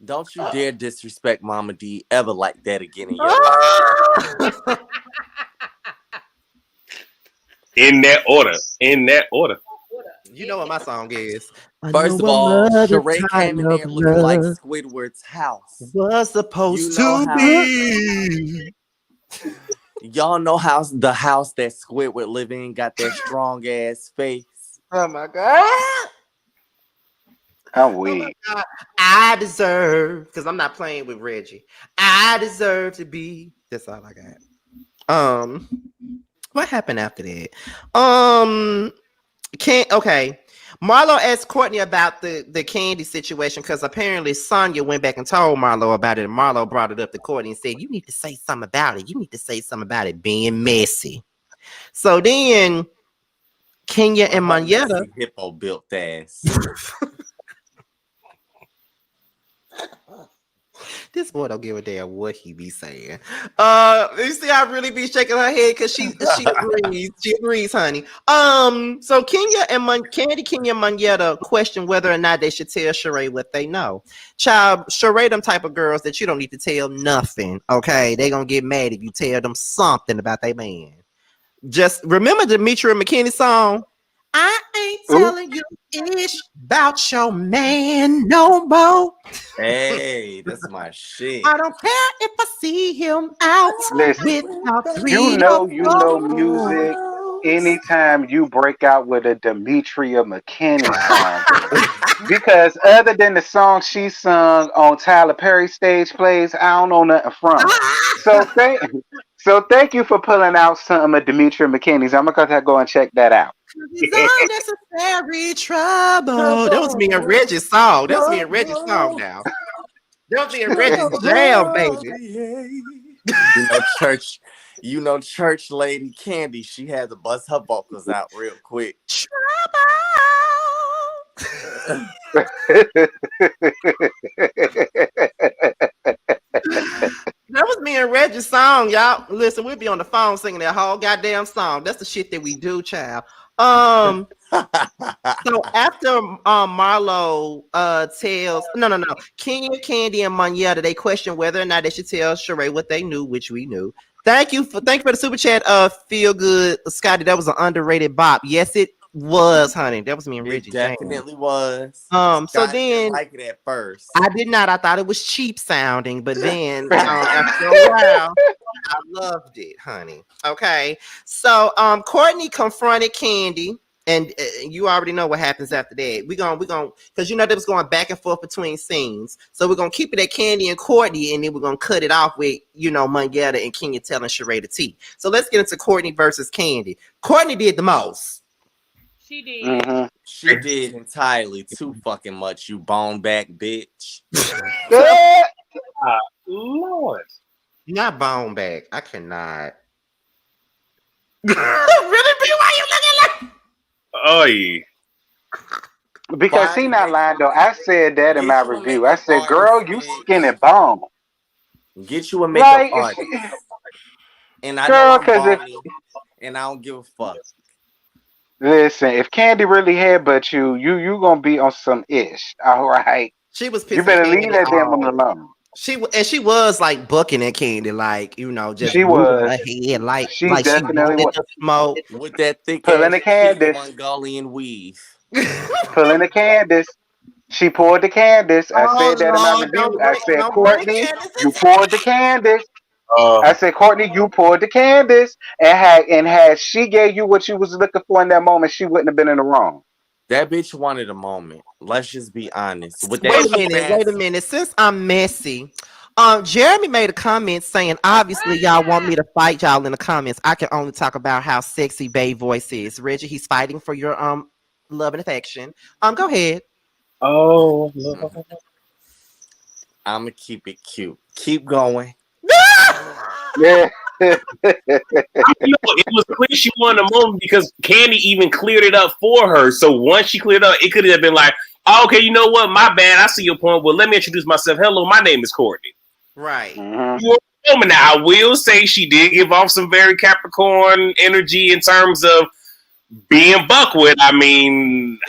Don't you dare disrespect Mama D ever like that again in your life. In that order. You know what my song is. First of all, Sheree came in there looking like Squidward's house. Was supposed to how, be. Y'all know how the house that Squidward live in got that strong ass face. Oh my god. I'm weak. Oh my god. I deserve, because I'm not playing with Reggie. I deserve to be. That's all I got. What happened after that? Okay. Marlo asked Courtney about the Kandi situation because apparently Sonya went back and told Marlo about it, and Marlo brought it up to Courtney and said, "You need to say something about it. You need to say something about it being messy." So then Kenya and Monyetta, hippo built ass. this boy don't give a damn what he be saying. You see, I really be shaking her head because she agrees. She agrees, honey. So Kenya and Kenya and Monyetta question whether or not they should tell Sheree what they know. Child, Sheree, them type of girls that you don't need to tell nothing. Okay, they gonna get mad if you tell them something about their man. Just remember the Demetria McKinney song. I ain't Ooh. telling you ish about your man no more. Hey, that's my shit. I don't care if I see him out Listen, without you 3 or know 4. music. Anytime you break out with a Demetria McKinney song, baby. Because other than the song she sung on Tyler Perry stage plays, I don't know nothing from her. So thank you for pulling out some of Demetria McKinney's. I'm gonna go and check that out. It's unnecessary trouble. That was me and Reggie's song. That was me and Reggie's song now. That was me and Reggie's jam, baby. Church lady Kandi, she had to bust her vocals out real quick. That was me and Reggie's song, y'all. Listen, we'd be on the phone singing that whole goddamn song. That's the shit that we do, child. So after Marlo tells Kenya, Kandi, and Monyetta, they question whether or not they should tell Sheree what they knew, which we knew. Thank you for the super chat. Feel good, Scotty. That was an underrated bop. Yes, it was, honey. That was me and Reggie. It definitely was. So Scott then didn't like it at first. I did not. I thought it was cheap sounding, but then after a while, I loved it, honey. Okay. So Courtney confronted Kandi, and you already know what happens after that. We're gonna because you know they was going back and forth between scenes. So we're gonna keep it at Kandi and Courtney, and then we're gonna cut it off with Monyetta and Kenya telling Sheree the tea. So let's get into Courtney versus Kandi. Courtney did the most. She did. Mm-hmm. She did entirely too fucking much, you bone back bitch. Lord. Not bone back. I cannot. Really, B? Why you looking like? Oh yeah. Because she not lying though. I said that in my review. I said, "Girl, you skin and bone." Get you a makeup artist. And I know I'm bony, and I don't give a fuck. Listen, if Kandi really had but you gonna be on some ish. All right. She was pissing. You better Kandi leave that damn off. one alone. She was like bucking at Kandi, like just she was her head, like she like definitely she was smoke with that thick pulling the Candace Mongolian weave. Pulling the Candace. She poured the Candace. I said that in my review. I said, Courtney, you poured the Candace. I said, Courtney, you poured the Candace, and had she gave you what you was looking for in that moment, she wouldn't have been in the wrong. That bitch wanted a moment. Let's just be honest. With wait that a minute. Since I'm messy, Jeremy made a comment saying, obviously, y'all want me to fight y'all in the comments. I can only talk about how sexy Bae voice is. Reggie, he's fighting for your love and affection. Go ahead. Oh, I'm gonna keep it cute. Keep going. Yeah. it was clear she wanted a moment because Kandi even cleared it up for her. So once she cleared up, it could have been like, oh, okay, you know what? My bad. I see your point. Well, let me introduce myself. Hello, my name is Courtney. Right. Mm-hmm. Now, I will say she did give off some very Capricorn energy in terms of being buckwheat. I mean,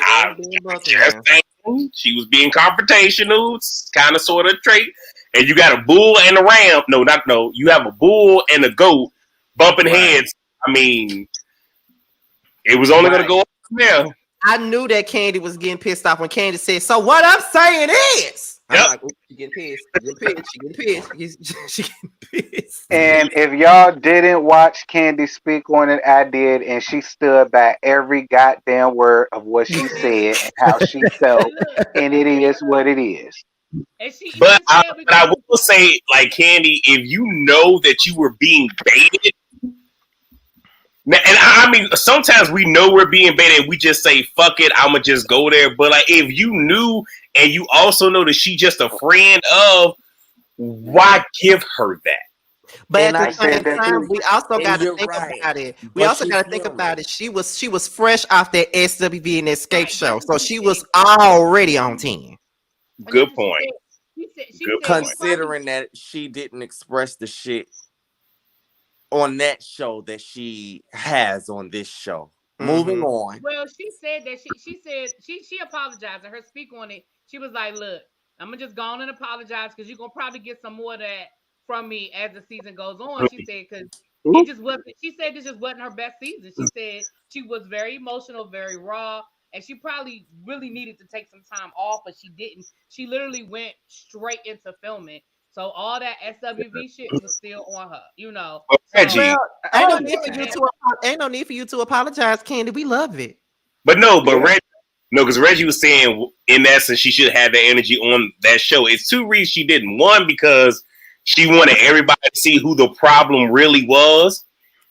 she was being confrontational. It's kind of sort of trait. And you got a bull and a ram. You have a bull and a goat bumping heads. I mean, it was only going to go up from there. I knew that Kandi was getting pissed off when Kandi said, so what I'm saying is. I'm like, she getting pissed. She getting pissed. And if y'all didn't watch Kandi speak on it, I did. And she stood by every goddamn word of what she said and how she felt. And it is what it is. But I will say, like, Kandi, if you know that you were being baited, and I mean, sometimes we know we're being baited, we just say, fuck it, I'ma just go there. But like, if you knew and you also know that she's just a friend of, why give her that? But at the same time, we also got to think about it. We also got to think about it. She was fresh off that SWV and Escape show, so she was already on 10. Good point. She Good said point. she probably Considering that she didn't express the shit on that show that she has on this show. Moving on. well, she said that she apologized and her speak on it. She was like, "Look, I'm gonna just go on and apologize because you're gonna probably get some more of that from me as the season goes on." She said because it just wasn't. She said this just wasn't her best season. She said she was very emotional, very raw, and she probably really needed to take some time off, but she didn't. She literally went straight into filming. So all that SWV shit was still on her, you know. So Reggie. Well, I ain't no need for you understand. to ain't no need for you to apologize, Candy. We love it. But no, but Yeah. Reggie, no, because Reggie was saying in essence she should have that energy on that show. It's two reasons she didn't. One, because she wanted everybody to see who the problem really was.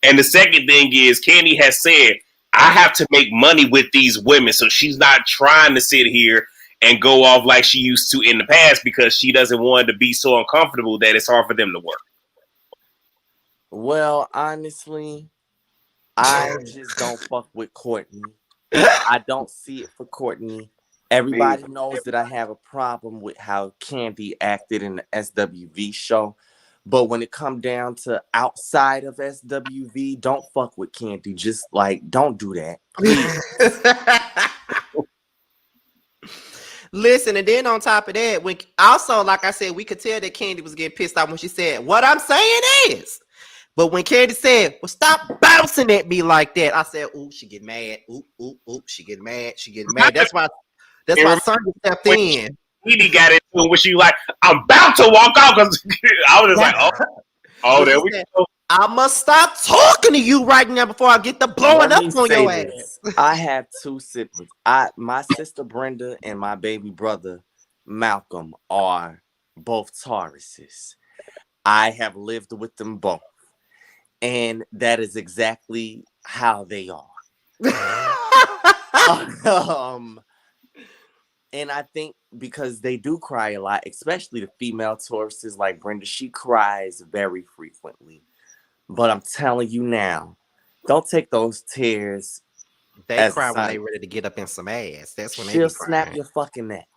And the second thing is Candy has said, I have to make money with these women. So she's not trying to sit here and go off like she used to in the past because she doesn't want to be so uncomfortable that it's hard for them to work. Well, honestly, I just don't fuck with Courtney. I don't see it for Courtney. Me. Everybody knows that I have a problem with how Kandi acted in the SWV show. But when it come down to outside of SWV, don't fuck with Kandi. Just like, don't do that. Please. Listen, and then on top of that, when also, like I said, we could tell that Candy was getting pissed off when she said, "What I'm saying is," but when Candy said, "Well, stop bouncing at me like that," I said, "Ooh, she get mad. Ooh, ooh, ooh, she get mad. She get mad." That's why Sonya stepped When in. Edie got into it, when she like, I'm about to walk out because I was just like, oh, When there she we said, go. "I must stop talking to you right now before I get the blowing Let up me on say your ass." this. I have two siblings. My sister Brenda and my baby brother Malcolm are both Tauruses. I have lived with them both. And that is exactly how they are. um, and I think because they do cry a lot, especially the female Tauruses like Brenda, she cries very frequently. But I'm telling you now, don't take those tears They as a cry when they sign. ready to get up in some ass. That's when they She'll be snap crying. your fucking neck.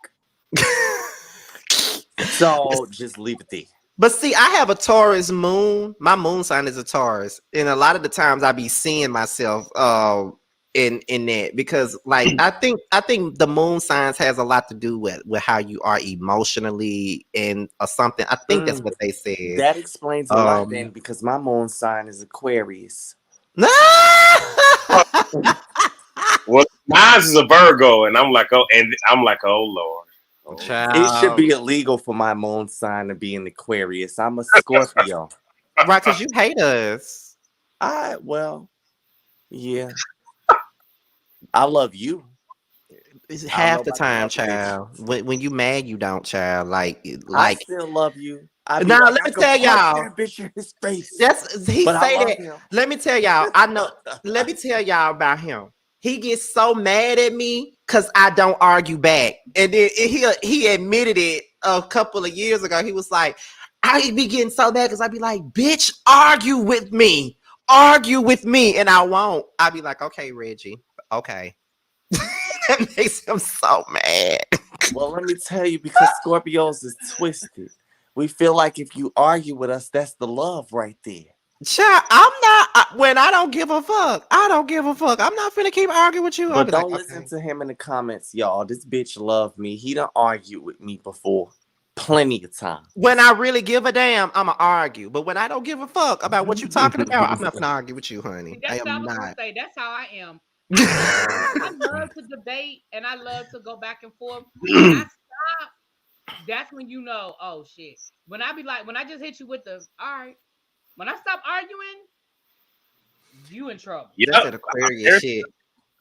So just leave it there. But see, I have a Taurus moon. My moon sign is a Taurus, and a lot of the times I be seeing myself in that because like I think the moon signs has a lot to do with how you are emotionally and or something. I think that's Mm, what they said. that explains a lot then, Um because my moon sign is Aquarius. Well, mine is a Virgo, and I'm like, oh Lord. Oh, It should Child. be illegal for my moon sign to be in Aquarius. I'm a Scorpio. Right, because you hate us. Well, yeah. I love you. It's I don't know half the about the time, other child. bitches. When you mad, you don't, child. I Like still love you. I'd be now like, let I me could tell punch y'all. that bitch in his face. That's he But I say love that. him. Let me tell y'all. I know. Let me tell y'all about him. He gets so mad at me because I don't argue back, and then he admitted it a couple of years ago. He was like, "I be getting so mad because I be like, bitch, argue with me, and I won't. I be like, okay, Reggie, okay." That makes him so mad. Well, let me tell you, because Scorpios is twisted. We feel like if you argue with us, that's the love right there. Child, I'm not. When I don't give a fuck, I don't give a fuck. I'm not finna keep arguing with you. I'll But be like, don't listen okay. to him in the comments, y'all. This bitch love me. He done argued with me before plenty of times. When I really give a damn, I'ma argue. But when I don't give a fuck about what you talking about, I'm not gonna argue with you, honey. See, I that's what I am was gonna not. say. That's how I am. I love to debate and I love to go back and forth. When I stop, that's when you know, oh shit. When I be like, when I just hit you with the all right, when I stop arguing, you in trouble. That's yep. that Aquarius shit.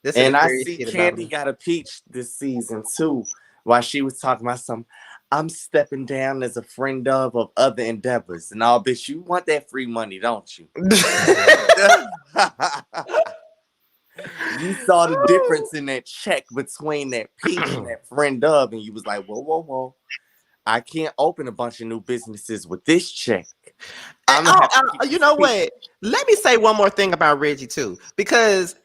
That's that And I Aquarius see shit about Candy me. got a peach this season too. While she was talking about some, I'm stepping down as a friend of other endeavors. And all, bitch, you want that free money, don't you? You saw the difference in that check between that peach and that friend of, and you was like, whoa, whoa, whoa. I can't open a bunch of new businesses with this check. I'm gonna have to keep You this know peach. what? Let me say one more thing about Reggie too, because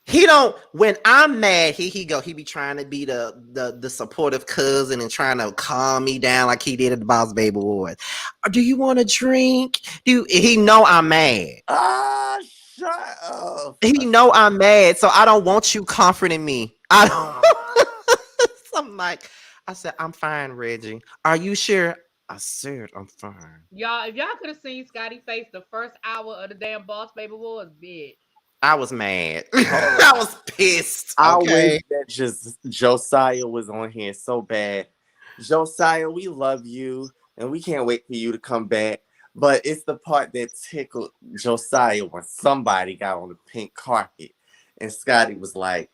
He don't. When I'm mad, he go. He be trying to be the supportive cousin and trying to calm me down like he did at the Boss Baby Awards. Do you want a drink? He know I'm mad? Ah, shut up. He know I'm mad, so I don't want you comforting me. I don't. I'm like, I said, I'm fine, Reggie. Are you sure? I said, I'm fine. Y'all, if y'all could have seen Scotty face the first hour of the damn Boss Baby was bitch. I was mad. I was pissed. I Okay. wish that just Josiah was on here so bad. Josiah, we love you and we can't wait for you to come back. But it's the part that tickled Josiah when somebody got on the pink carpet and Scotty was like,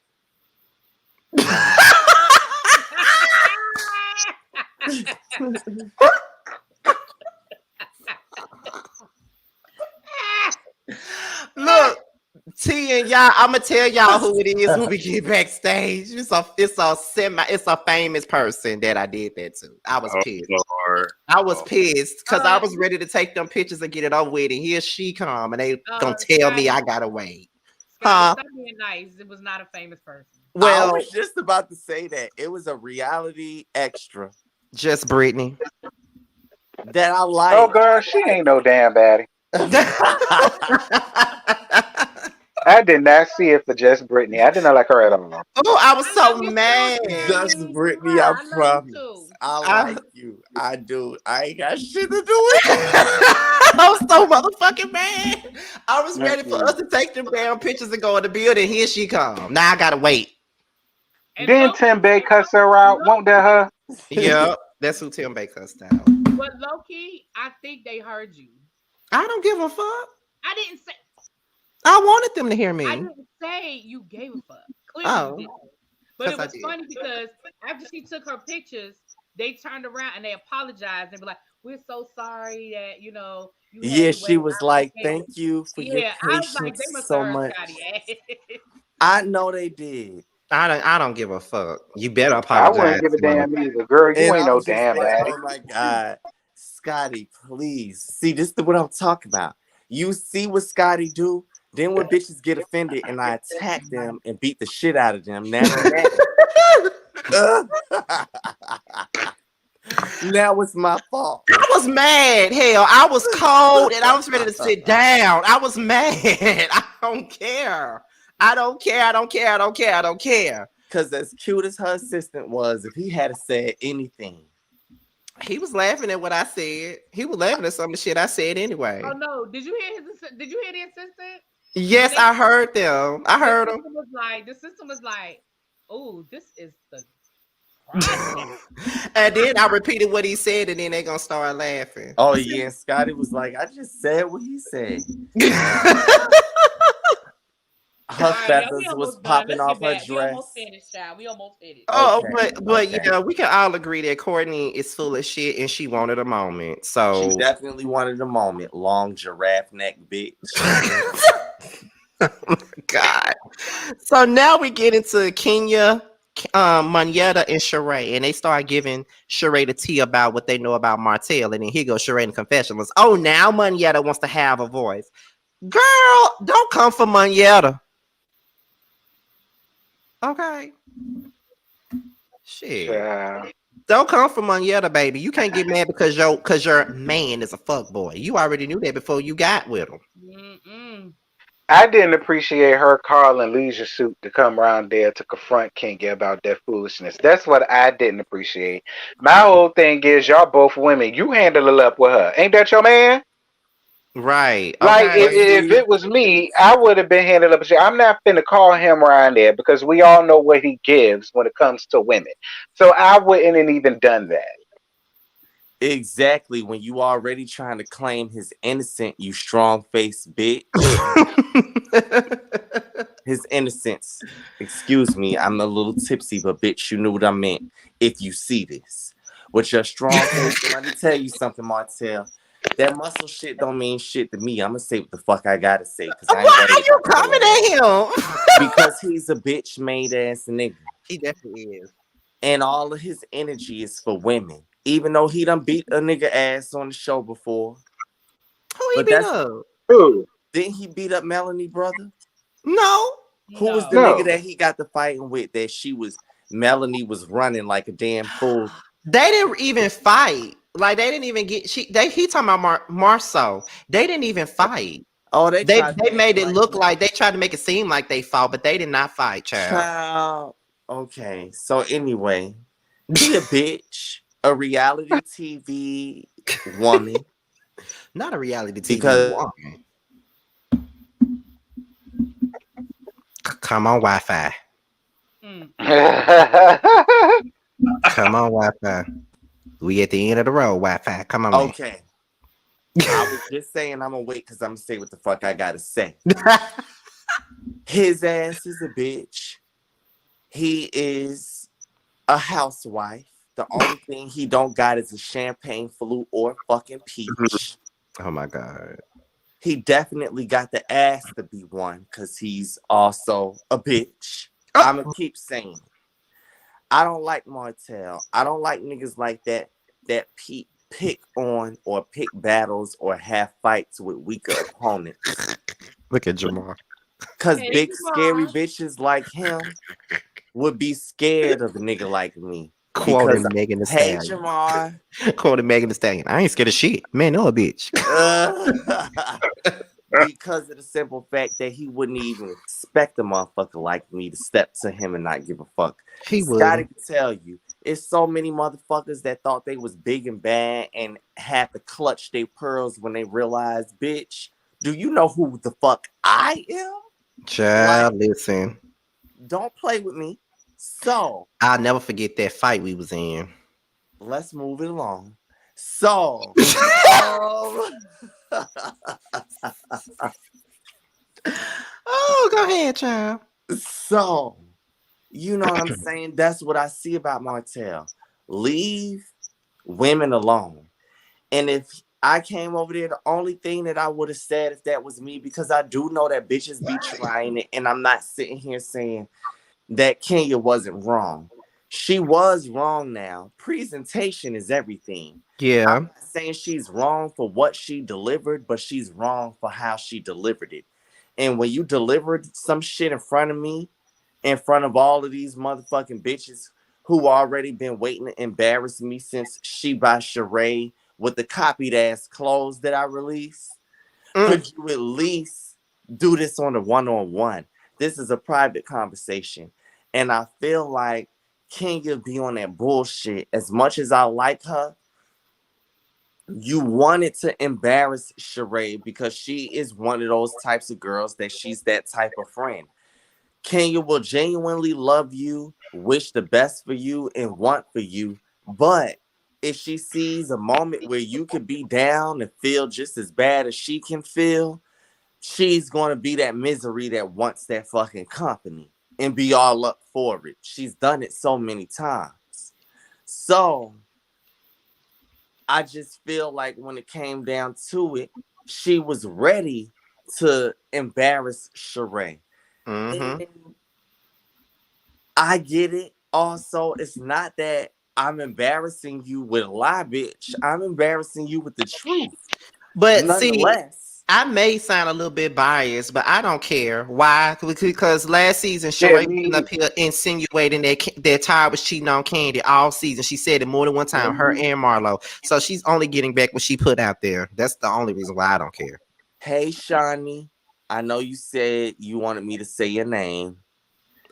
Look, T and y'all, I'm gonna tell y'all who it is when we get backstage. It's a famous person that I did that to. I was pissed. Lord. I was pissed because I was ready to take them pictures and get it over with. And here she come, and they gonna tell me I gotta wait. Scotty, stop being nice. It was not a famous person. well, I was just about to say that it was a reality extra. Just Brittany. That I like. Oh, girl, she ain't no damn baddie. I did not see it for just Brittany. I did not like her at all. Oh, I was so mad. Just Brittany, I promise. I like you. I do. I ain't got shit to do with it. I was so motherfucking mad. I was ready for us to take them damn pictures and go in the building. Here she come. Now I gotta wait. Didn't Tim Bay cuss her out? Won't that her? Yeah, that's who Tim Bay cussed out. But low key, I think they heard you. I don't give a fuck. I didn't say. I wanted them to hear me. I didn't say you gave a fuck. Clearly, but it was funny because after she took her pictures, they turned around and they apologized and were like, "We're so sorry that you know." She was like, "Thank you for your patience I was like, they must so much." I know they did. I don't give a fuck. You better apologize. I wouldn't give a damn either, girl. You ain't no damn baddie. Oh my god, Scotty, please see this is what I'm talking about. You see what Scotty do? Then when bitches get offended and I attack them and beat the shit out of them, now it's my fault. I was mad. Hell, I was cold and I was ready to sit down. I was mad. I don't care. I don't care. I don't care. I don't care. I don't care. Because as cute as her assistant was, if he had said anything. He was laughing at what I said. He was laughing at some of the shit I said anyway. Oh no! Did you hear the assistant? Yes, I heard them. I heard them. The system was like, "Oh, this is the." And then I repeated what he said, and then they gonna start laughing. Oh yeah, and Scotty was like, "I just said what he said." Her feathers was popping off her dress. We almost finished, child. We almost finished. Oh, but you know, we can all agree that Courtney is full of shit and she wanted a moment. So she definitely wanted a moment. Long giraffe neck bitch. Oh my God. So now we get into Kenya, Monyetta, and Sheree, and they start giving Sheree the tea about what they know about Martell, and then here goes Sheree in the confessionals. Oh, now Monyetta wants to have a voice. Girl, don't come for Monyetta. Okay. Shit. Yeah. Don't come for Monyetta, baby. You can't get mad because your man is a fuckboy. You already knew that before you got with him. Mm-mm. I didn't appreciate her calling Leisure Suit to come around there to confront Kenya about that foolishness. That's what I didn't appreciate. My whole thing is y'all both women. You handle it up with her. Ain't that your man? Right. Like if it was me, I would have been handed up. I'm not finna call him around there because we all know what he gives when it comes to women. So I wouldn't have even done that. Exactly. When you already trying to claim his innocent, you strong-faced bitch. His innocence. Excuse me, I'm a little tipsy, but bitch, you knew what I meant. If you see this. With your strong face, let me tell you something, Martell. That muscle shit don't mean shit to me. I'm gonna say what the fuck I gotta say. Why are you coming at him? Because he's a bitch made ass nigga. He definitely is. And all of his energy is for women. Even though he done beat a nigga ass on the show before. Who he beat up? Who? Didn't he beat up Melanie, brother? No. Who was the No. nigga No. that he got the fighting with? Melanie was running like a damn fool. They didn't even fight. Like they didn't even get he talking about Marceau. They didn't even fight. Oh, they They tried to they make made it it like look that. like they tried to make it seem like they fought, but they did not fight, child. Child. Okay, so anyway, he a bitch, a reality TV woman. Not a reality TV Because woman. Come on, Wi-Fi. Mm. Come on, Wi-Fi. We at the end of the road, Wi-Fi. Come on, man. okay, I was just saying I'm gonna wait because I'm gonna say what the fuck I gotta say. His ass is a bitch. He is a housewife. The only thing he don't got is a champagne flute or fucking peach. Oh my God. He definitely got the ass to be one because he's also a bitch. Oh. I'm gonna keep saying it. I don't like Martell. I don't like niggas like that pick on or pick battles or have fights with weaker opponents. Look at Jamal. Cause Hey, big scary Jamal. bitches like him would be scared of a nigga like me. Quoting Because Megan Thee hey Stallion. Jamar. Quoting Megan Thee Stallion. I ain't scared of shit. Man, no bitch. Because of the simple fact that he wouldn't even expect a motherfucker like me to step to him and not give a fuck. He Scotty would. can tell you, it's so many motherfuckers that thought they was big and bad and had to clutch their pearls when they realized, bitch, do you know who the fuck I am? Child, listen. Don't play with me. So I'll never forget that fight we was in. let's move it along. So Oh, go ahead, child. so you know what I'm saying? That's what I see about Martell. Leave women alone. And if I came over there, the only thing that I would have said if that was me, because I do know that bitches be trying it, and I'm not sitting here saying that Kenya wasn't wrong. She was wrong now. Presentation is everything. Yeah. I'm not saying she's wrong for what she delivered, but she's wrong for how she delivered it. And when you delivered some shit in front of me, in front of all of these motherfucking bitches who already been waiting to embarrass me since She by Sheree with the copied ass clothes that I released, could you at least do this on a one-on-one? This is a private conversation. And I feel like Kenya be on that bullshit. As much as I like her, you wanted to embarrass Sheree because she is one of those types of girls that she's that type of friend. Kenya will genuinely love you, wish the best for you, and want for you. But if she sees a moment where you could be down and feel just as bad as she can feel, she's going to be that misery that wants that fucking company and be all up for it. She's done it so many times. So I just feel like when it came down to it, she was ready to embarrass Sheree. Mm-hmm. And I get it. Also, it's not that I'm embarrassing you with a lie, bitch. I'm embarrassing you with the truth. But see, Nonetheless, I may sound a little bit biased, but I don't care. Why? Because last season, Yeah, Sheree was me. up here insinuating that Ty was cheating on Kandi all season. She said it more than one time, her and Marlo. So she's only getting back what she put out there. That's the only reason why I don't care. hey, Shawnee, I know you said you wanted me to say your name.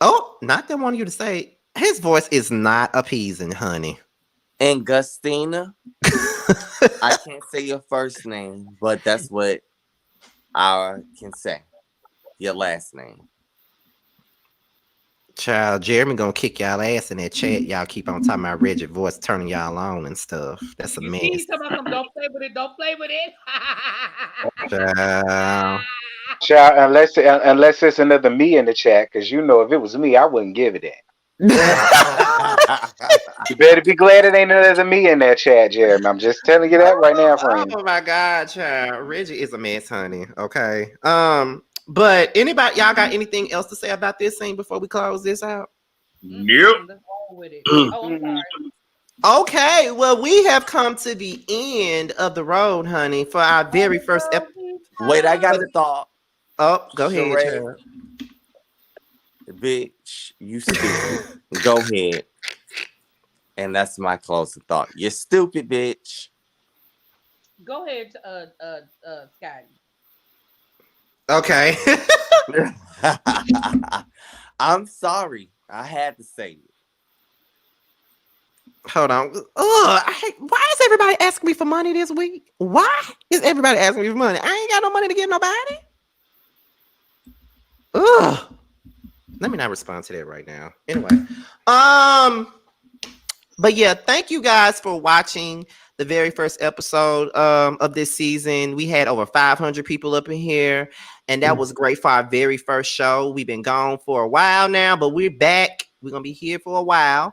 Oh, not that I want you to say. His voice is not appeasing, honey. And Gustina, I can't say your first name, but that's what I can say. Your last name. Child, Jeremy gonna kick y'all ass in that chat. Y'all keep on talking about Reggie voice turning y'all on and stuff. That's a You see, mess. he's talking about something. Don't play with it. Don't play with it. Child. Child, unless it's another me in the chat, because you know if it was me, I wouldn't give it that. You better be glad it ain't another me in that chat, Jeremy. I'm just telling you that right now, friend. Oh my God, child. Reggie is a mess, honey. Okay. But anybody, y'all got anything else to say about this scene before we close this out? Nope. Let's go with it. Oh, I'm sorry. Okay, well, we have come to the end of the road, honey, for our very first episode. Wait, I got a thought. Oh, go ahead, Sheree, child. Bitch, you stupid. Go ahead. And that's my closing thought. You're stupid, bitch. Go ahead, Scotty. Okay. I'm sorry. I had to say it. Hold on. Why is everybody asking me for money this week? Why is everybody asking me for money? I ain't got no money to give nobody. Ugh. Let me not respond to that right now. Anyway, but yeah, thank you guys for watching the very first episode of this season. We had over 500 people up in here, and that was great for our very first show. We've been gone for a while now, but we're back. We're gonna be here for a while.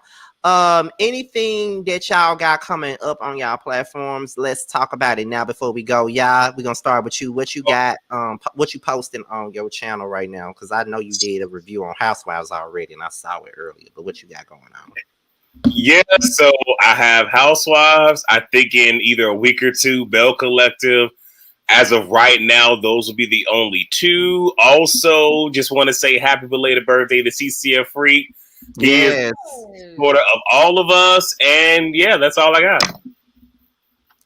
Anything that y'all got coming up on y'all platforms, let's talk about it now before we go. Y'all, we're gonna start with you. What you got, what you posting on your channel right now? Because I know you did a review on Housewives already, and I saw it earlier, but what you got going on? Yeah, so I have Housewives. I think in either a week or two, Bell Collective. As of right now, those will be the only two. Also, just want to say happy belated birthday to CCF Freak. He is supporter of all of us, and yeah, that's all I got.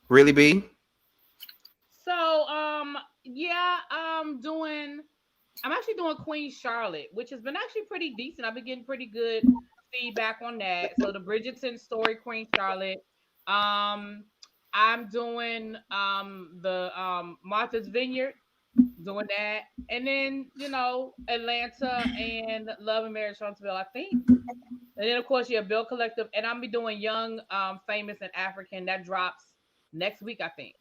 Really, B? So, yeah, I'm actually doing Queen Charlotte, which has been actually pretty decent. I've been getting pretty good feedback on that. So the Bridgerton story, Queen Charlotte. Um, I'm doing the Martha's Vineyard, doing that, and then Atlanta and Love and Marriage Huntsville, I think. And then of course Bill Collective, and I'm be doing Young, Famous and African. That drops next week, I think.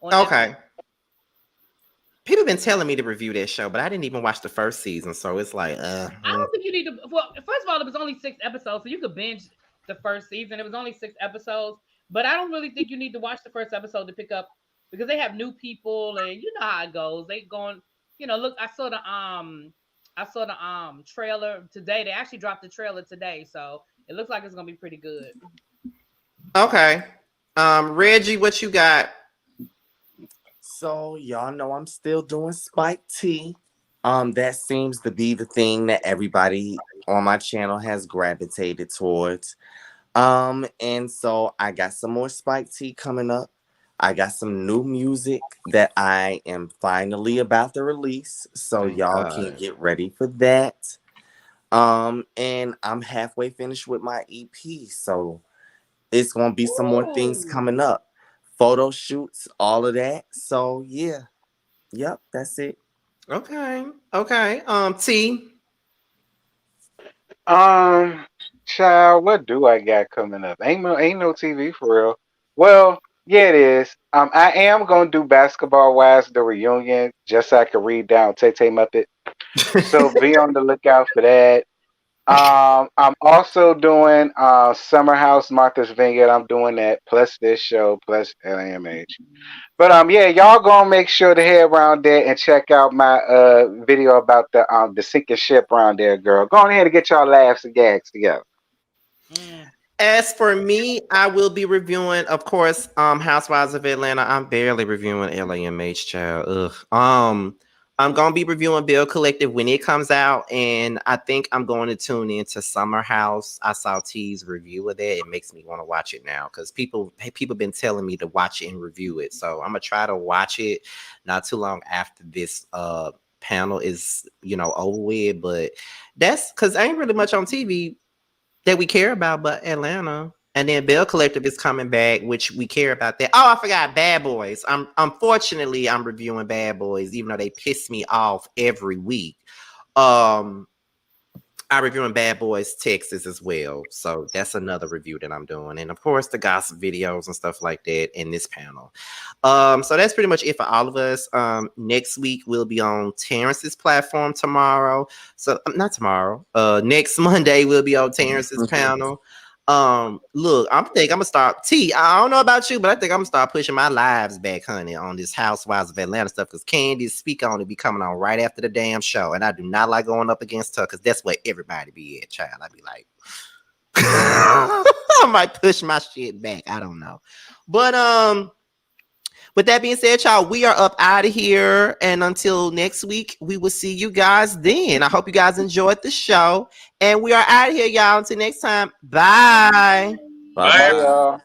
Okay. People been telling me to review that show, but I didn't even watch the first season, so it's like, I don't think you need to. Well, first of all, it was only 6 episodes, so you could binge the first season. It was only 6 episodes, but I don't really think you need to watch the first episode to pick up, because they have new people, and you know how it goes. They going, look, I saw the trailer today. They actually dropped the trailer today, so it looks like it's gonna be pretty good. Okay. Reggie, what you got? So y'all know I'm still doing Spike Tea. That seems to be the thing that everybody on my channel has gravitated towards. And so I got some more Spike Tea coming up. I got some new music that I am finally about to release, so y'all can get ready for that. And I'm halfway finished with my EP, so it's gonna be some more things coming up. Photo shoots, all of that. So yeah. Yep, that's it. Okay. T. Child, what do I got coming up? Ain't no TV for real. Well, yeah, it is. I am gonna do Basketball Wives the reunion, just so I can read down Tay Tay Muppet. So be on the lookout for that. I'm also doing Summer House Martha's Vineyard. I'm doing that plus this show plus LAMH. But yeah, y'all gonna make sure to head around there and check out my video about the sinking ship around there, girl. Go on ahead and get y'all laughs and gags together. As for me, I will be reviewing, of course, Housewives of Atlanta. I'm barely reviewing LAMH, child. Ugh. I'm gonna be reviewing Bill Collective when it comes out, and I think I'm going to tune into Summer House. I saw T's review of that. It makes me want to watch it now because people been telling me to watch it and review it. So I'm gonna try to watch it not too long after this panel is over with. But that's because I ain't really much on TV that we care about but Atlanta. And then Bell Collective is coming back, which we care about that. Oh, I forgot Bad Boys. Unfortunately I'm reviewing Bad Boys, even though they piss me off every week. I'm reviewing Bad Boys Texas as well. So that's another review that I'm doing. And of course the gossip videos and stuff like that in this panel. So that's pretty much it for all of us. Next week we'll be on Terrence's platform tomorrow. So not tomorrow. Next Monday we'll be on Terrence's panel. Look, I'm gonna start I don't know about you, but I think I'm gonna start pushing my lives back, honey, on this Housewives of Atlanta stuff, because Kandi Speak On it be coming on right after the damn show, and I do not like going up against her because that's where everybody be at, child. I be like, I might push my shit back. I don't know, but With that being said, y'all, we are up out of here. And until next week, we will see you guys then. I hope you guys enjoyed the show. And we are out of here, y'all. Until next time. Bye. Bye Bye, bye. y'all.